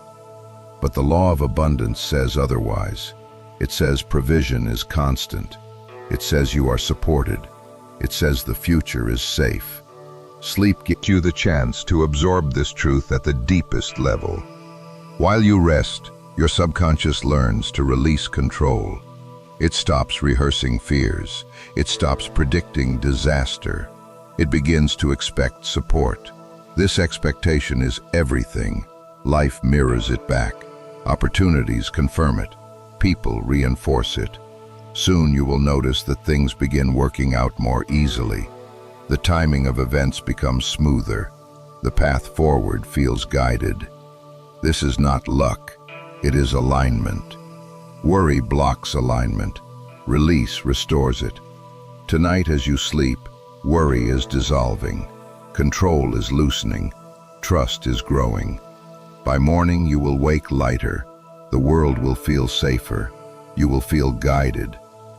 But the law of abundance says otherwise. It says provision is constant. It says you are supported. It says the future is safe. Sleep gives you the chance to absorb this truth at the deepest level. While you rest, your subconscious learns to release control. It stops rehearsing fears. It stops predicting disaster. It begins to expect support. This expectation is everything. Life mirrors it back. Opportunities confirm it. People reinforce it. Soon you will notice that things begin working out more easily. The timing of events becomes smoother. The path forward feels guided. This is not luck. It is alignment. Worry blocks alignment. Release restores it. Tonight as you sleep, worry is dissolving. Control is loosening. Trust is growing. By morning you will wake lighter. The world will feel safer. You will feel guided.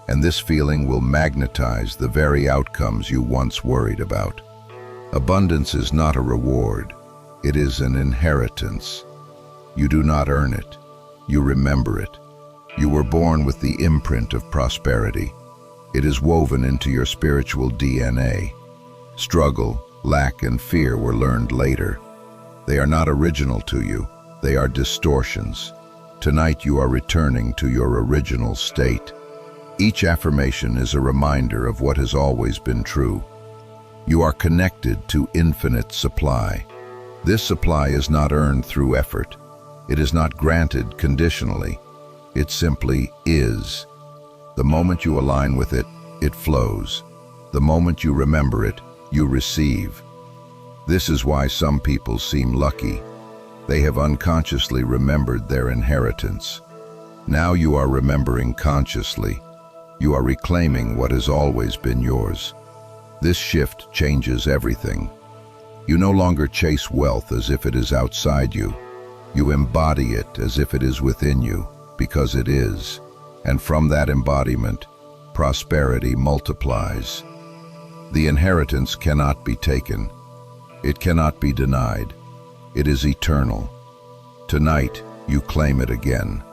And this feeling will magnetize the very outcomes you once worried about. Abundance is not a reward. It is an inheritance. You do not earn it. You remember it. You were born with the imprint of prosperity. It is woven into your spiritual DNA. Struggle, lack, and fear were learned later. They are not original to you. They are distortions. Tonight you are returning to your original state. Each affirmation is a reminder of what has always been true. You are connected to infinite supply. This supply is not earned through effort. It is not granted conditionally. It simply is. The moment you align with it, it flows. The moment you remember it, you receive. This is why some people seem lucky. They have unconsciously remembered their inheritance. Now you are remembering consciously. You are reclaiming what has always been yours. This shift changes everything. You no longer chase wealth as if it is outside you. You embody it as if it is within you, because it is. And from that embodiment, prosperity multiplies. The inheritance cannot be taken. It cannot be denied. It is eternal. Tonight, you claim it again,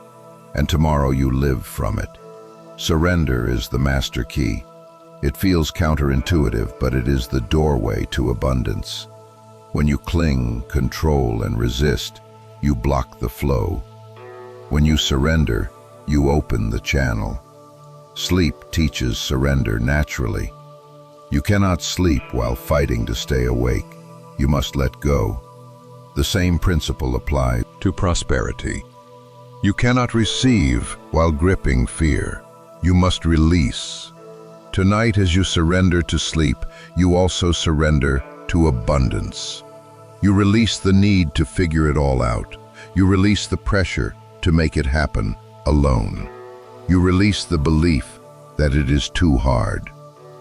and tomorrow you live from it. Surrender is the master key. It feels counterintuitive, but it is the doorway to abundance. When you cling, control, and resist, you block the flow. When you surrender, you open the channel. Sleep teaches surrender naturally. You cannot sleep while fighting to stay awake. You must let go. The same principle applies to prosperity. You cannot receive while gripping fear. You must release. Tonight, as you surrender to sleep, you also surrender to abundance. You release the need to figure it all out. You release the pressure to make it happen alone. You release the belief that it is too hard.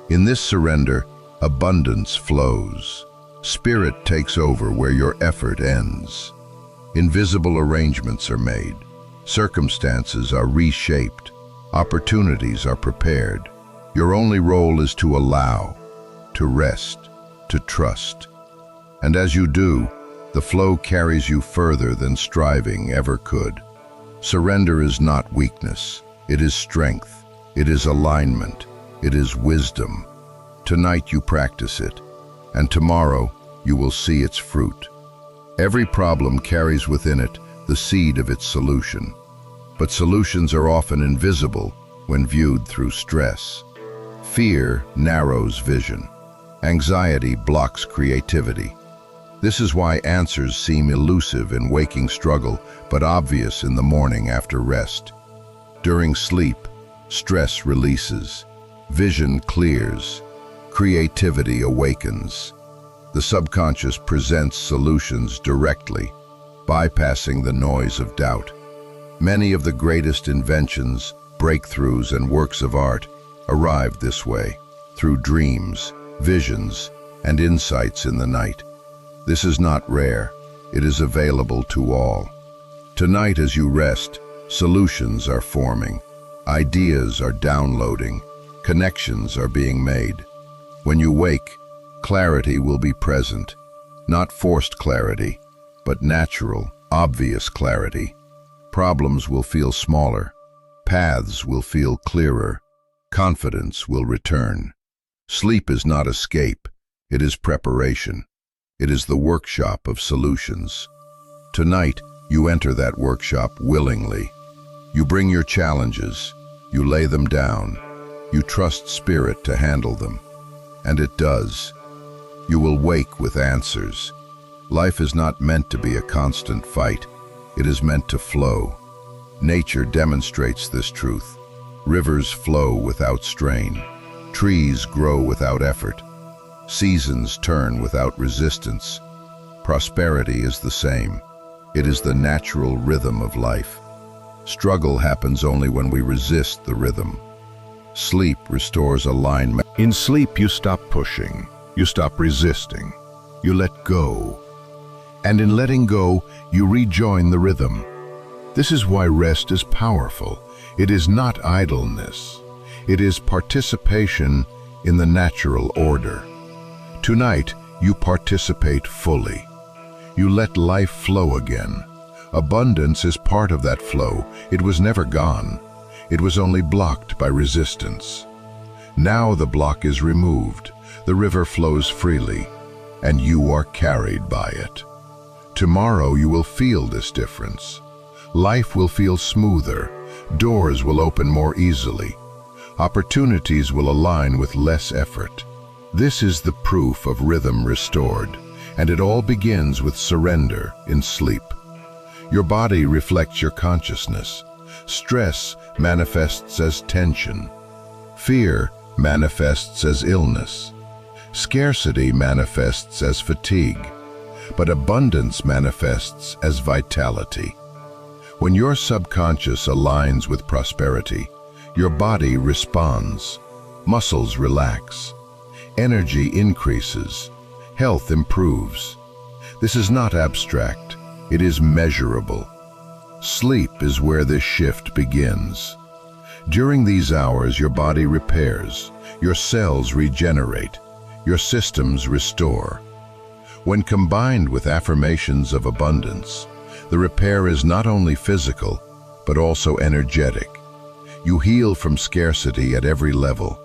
In this surrender, abundance flows. Spirit takes over where your effort ends. Invisible arrangements are made. Circumstances are reshaped. Opportunities are prepared. Your only role is to allow, to rest, to trust. And as you do, the flow carries you further than striving ever could. Surrender is not weakness, it is strength. It is alignment. It is wisdom. Tonight you practice it, and tomorrow you will see its fruit. Every problem carries within it the seed of its solution, but solutions are often invisible when viewed through stress. Fear narrows vision. Anxiety blocks creativity. This is why answers seem elusive in waking struggle, but obvious in the morning after rest. During sleep, stress releases, vision clears, creativity awakens. The subconscious presents solutions directly, bypassing the noise of doubt. Many of the greatest inventions, breakthroughs, and works of art arrived this way, through dreams, visions, and insights in the night. This is not rare. It is available to all. Tonight, as you rest, solutions are forming, ideas are downloading, connections are being made. When you wake, clarity will be present, not forced clarity, but natural, obvious clarity. Problems will feel smaller, paths will feel clearer, confidence will return. Sleep is not escape, it is preparation. It is the workshop of solutions. Tonight, you enter that workshop willingly. You bring your challenges, you lay them down, you trust spirit to handle them. And it does. You will wake with answers. Life is not meant to be a constant fight. It is meant to flow. Nature demonstrates this truth. Rivers flow without strain. Trees grow without effort. Seasons turn without resistance. Prosperity is the same. It is the natural rhythm of life. Struggle happens only when we resist the rhythm. Sleep restores alignment. In sleep, you stop pushing, you stop resisting, you let go. And in letting go, you rejoin the rhythm. This is why rest is powerful. It is not idleness. It is participation in the natural order. Tonight, you participate fully. You let life flow again. Abundance is part of that flow. It was never gone. It was only blocked by resistance. Now the block is removed. The river flows freely, and you are carried by it. Tomorrow you will feel this difference. Life will feel smoother. Doors will open more easily. Opportunities will align with less effort. This is the proof of rhythm restored, and it all begins with surrender in sleep. Your body reflects your consciousness. Stress manifests as tension. Fear manifests as illness. Scarcity manifests as fatigue. But abundance manifests as vitality. When your subconscious aligns with prosperity, your body responds. Muscles relax. Energy increases. Health improves. This is not abstract. It is measurable. Sleep is where this shift begins. During these hours, your body repairs, your cells regenerate, your systems restore. When combined with affirmations of abundance, the repair is not only physical, but also energetic. You heal from scarcity at every level.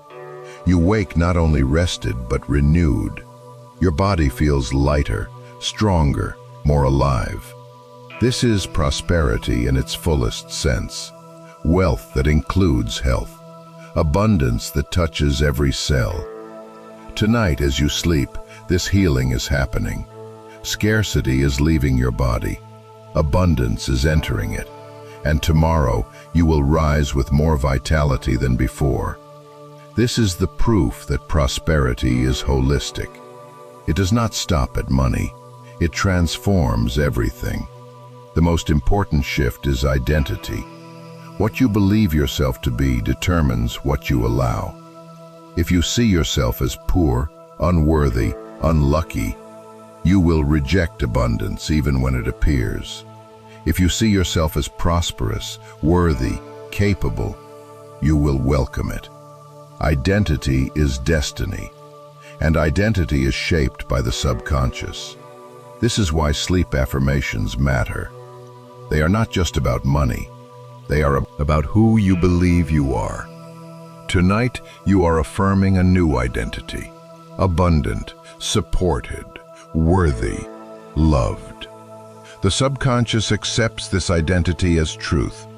You wake not only rested, but renewed. Your body feels lighter, stronger, more alive. This is prosperity in its fullest sense. Wealth that includes health. Abundance that touches every cell. Tonight, as you sleep, this healing is happening. Scarcity is leaving your body. Abundance is entering it. And tomorrow, you will rise with more vitality than before. This is the proof that prosperity is holistic. It does not stop at money. It transforms everything. The most important shift is identity. What you believe yourself to be determines what you allow. If you see yourself as poor, unworthy, unlucky, you will reject abundance even when it appears. If you see yourself as prosperous, worthy, capable, you will welcome it. Identity is destiny, and identity is shaped by the subconscious. This is why sleep affirmations matter. They are not just about money. They are about who you believe you are. Tonight, you are affirming a new identity. Abundant, supported, worthy, loved. The subconscious accepts this identity as truth,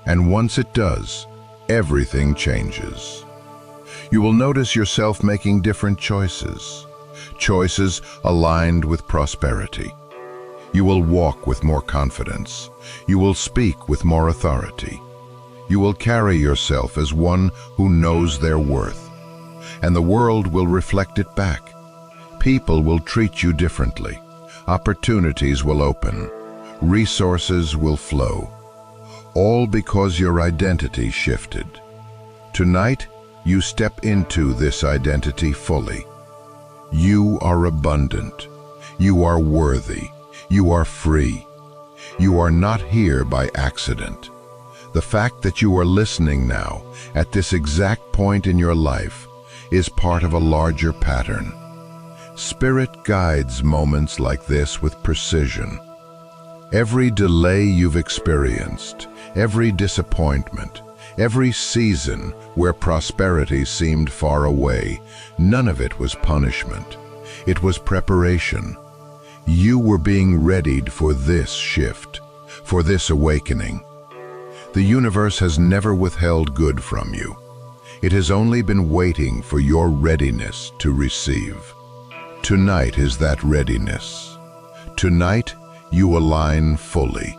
and once it does, everything changes. You will notice yourself making different choices, choices aligned with prosperity. You will walk with more confidence. You will speak with more authority. You will carry yourself as one who knows their worth, and the world will reflect it back. People will treat you differently. Opportunities will open. Resources will flow. All because your identity shifted. Tonight, you step into this identity fully. You are abundant. You are worthy. You are free. You are not here by accident. The fact that you are listening now, at this exact point in your life, is part of a larger pattern. Spirit guides moments like this with precision. Every delay you've experienced, every disappointment, every season where prosperity seemed far away, none of it was punishment. It was preparation. You were being readied for this shift, for this awakening. The universe has never withheld good from you. It has only been waiting for your readiness to receive. Tonight is that readiness. Tonight, you align fully.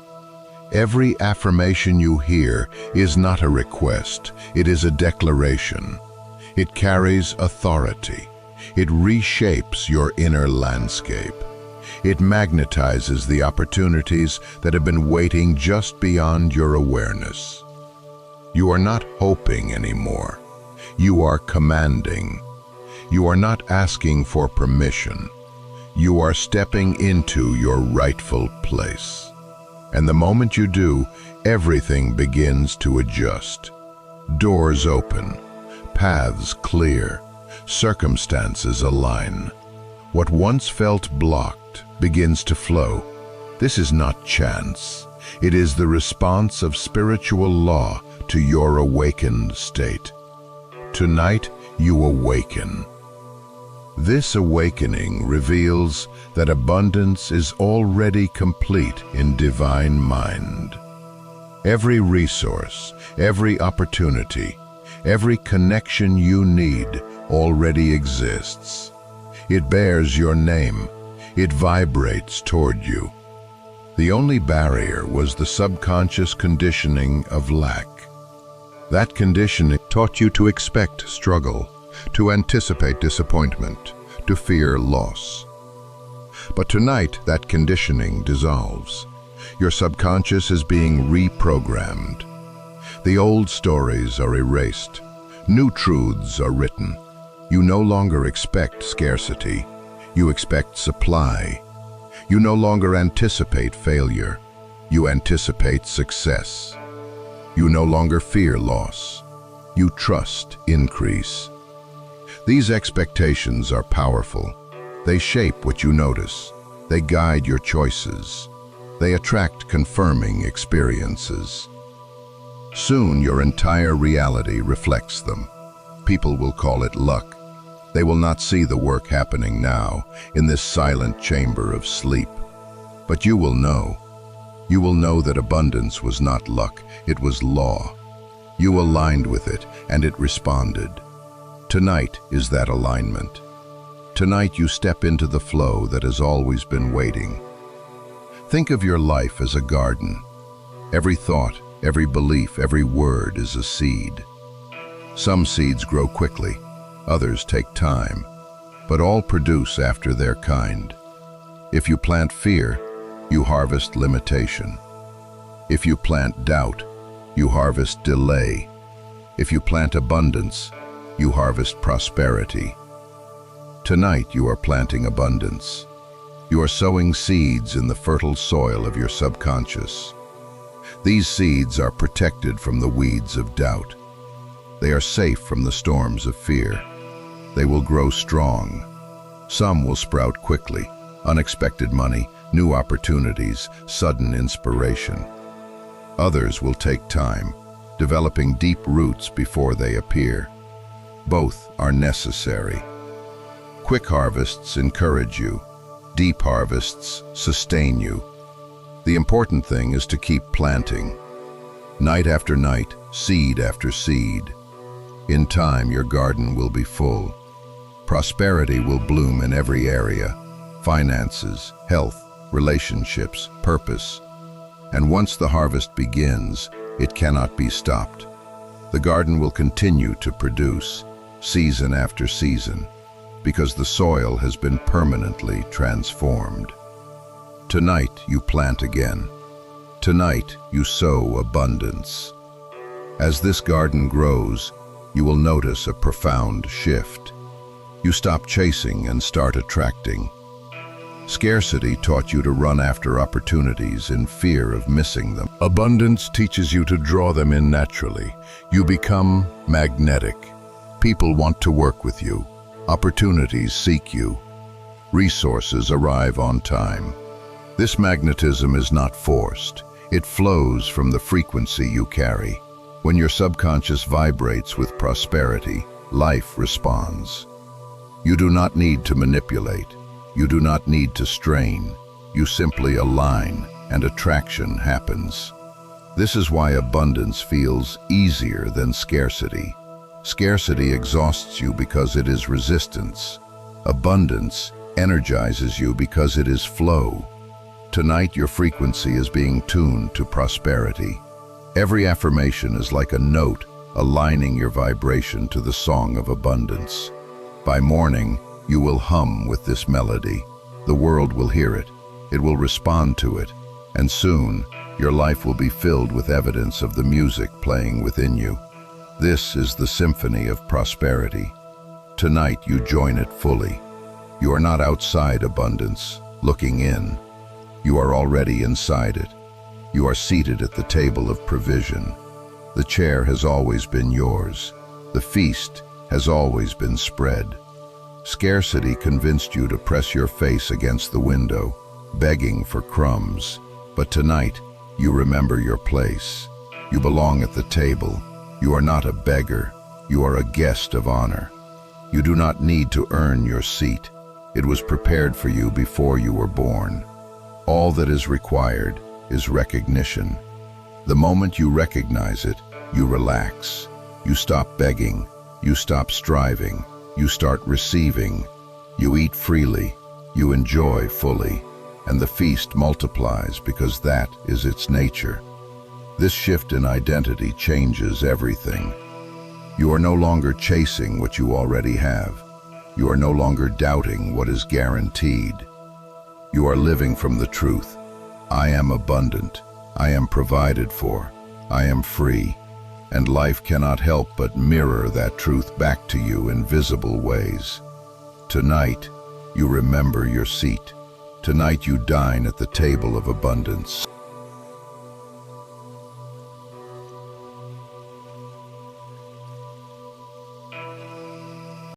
Every affirmation you hear is not a request, it is a declaration. It carries authority. It reshapes your inner landscape. It magnetizes the opportunities that have been waiting just beyond your awareness. You are not hoping anymore. You are commanding. You are not asking for permission. You are stepping into your rightful place. And the moment you do, everything begins to adjust. Doors open, paths clear, circumstances align. What once felt blocked begins to flow. This is not chance. It is the response of spiritual law to your awakened state. Tonight, you awaken. This awakening reveals that abundance is already complete in divine mind. Every resource, every opportunity, every connection you need already exists. It bears your name. It vibrates toward you. The only barrier was the subconscious conditioning of lack. That conditioning taught you to expect struggle, to anticipate disappointment, to fear loss. But tonight, that conditioning dissolves. Your subconscious is being reprogrammed. The old stories are erased. New truths are written. You no longer expect scarcity. You expect supply. You no longer anticipate failure. You anticipate success. You no longer fear loss. You trust increase. These expectations are powerful. They shape what you notice. They guide your choices. They attract confirming experiences. Soon your entire reality reflects them. People will call it luck. They will not see the work happening now in this silent chamber of sleep. But you will know. You will know that abundance was not luck, it was law. You aligned with it, and it responded. Tonight is that alignment. Tonight you step into the flow that has always been waiting. Think of your life as a garden. Every thought, every belief, every word is a seed. Some seeds grow quickly, others take time, but all produce after their kind. If you plant fear, you harvest limitation. If you plant doubt, you harvest delay. If you plant abundance, you harvest prosperity. Tonight you are planting abundance. You are sowing seeds in the fertile soil of your subconscious. These seeds are protected from the weeds of doubt. They are safe from the storms of fear. They will grow strong. Some will sprout quickly. Unexpected money, new opportunities, sudden inspiration. Others will take time, developing deep roots before they appear. Both are necessary. Quick harvests encourage you. Deep harvests sustain you. The important thing is to keep planting. Night after night, seed after seed. In time, your garden will be full. Prosperity will bloom in every area: finances, health, relationships, purpose. And once the harvest begins, it cannot be stopped. The garden will continue to produce, season after season, because the soil has been permanently transformed. Tonight you plant again. Tonight you sow abundance. As this garden grows, you will notice a profound shift. You stop chasing and start attracting. Scarcity taught you to run after opportunities in fear of missing them. Abundance teaches you to draw them in naturally. You become magnetic. People want to work with you. Opportunities seek you. Resources arrive on time. This magnetism is not forced. It flows from the frequency you carry. When your subconscious vibrates with prosperity, life responds. You do not need to manipulate. You do not need to strain. You simply align, and attraction happens. This is why abundance feels easier than scarcity. Scarcity exhausts you because it is resistance. Abundance energizes you because it is flow. Tonight, your frequency is being tuned to prosperity. Every affirmation is like a note aligning your vibration to the song of abundance. By morning, you will hum with this melody. The world will hear it. It will respond to it. And soon, your life will be filled with evidence of the music playing within you. This is the symphony of prosperity. Tonight, you join it fully. You are not outside abundance, looking in. You are already inside it. You are seated at the table of provision. The chair has always been yours. The feast has always been spread. Scarcity convinced you to press your face against the window, begging for crumbs. But tonight, you remember your place. You belong at the table. You are not a beggar. You are a guest of honor. You do not need to earn your seat. It was prepared for you before you were born. All that is required is recognition. The moment you recognize it, you relax. You stop begging. You stop striving. You start receiving. You eat freely. You enjoy fully. And the feast multiplies because that is its nature. This shift in identity changes everything. You are no longer chasing what you already have. You are no longer doubting what is guaranteed. You are living from the truth. I am abundant. I am provided for. I am free. And life cannot help but mirror that truth back to you in visible ways. Tonight, you remember your seat. Tonight you dine at the table of abundance.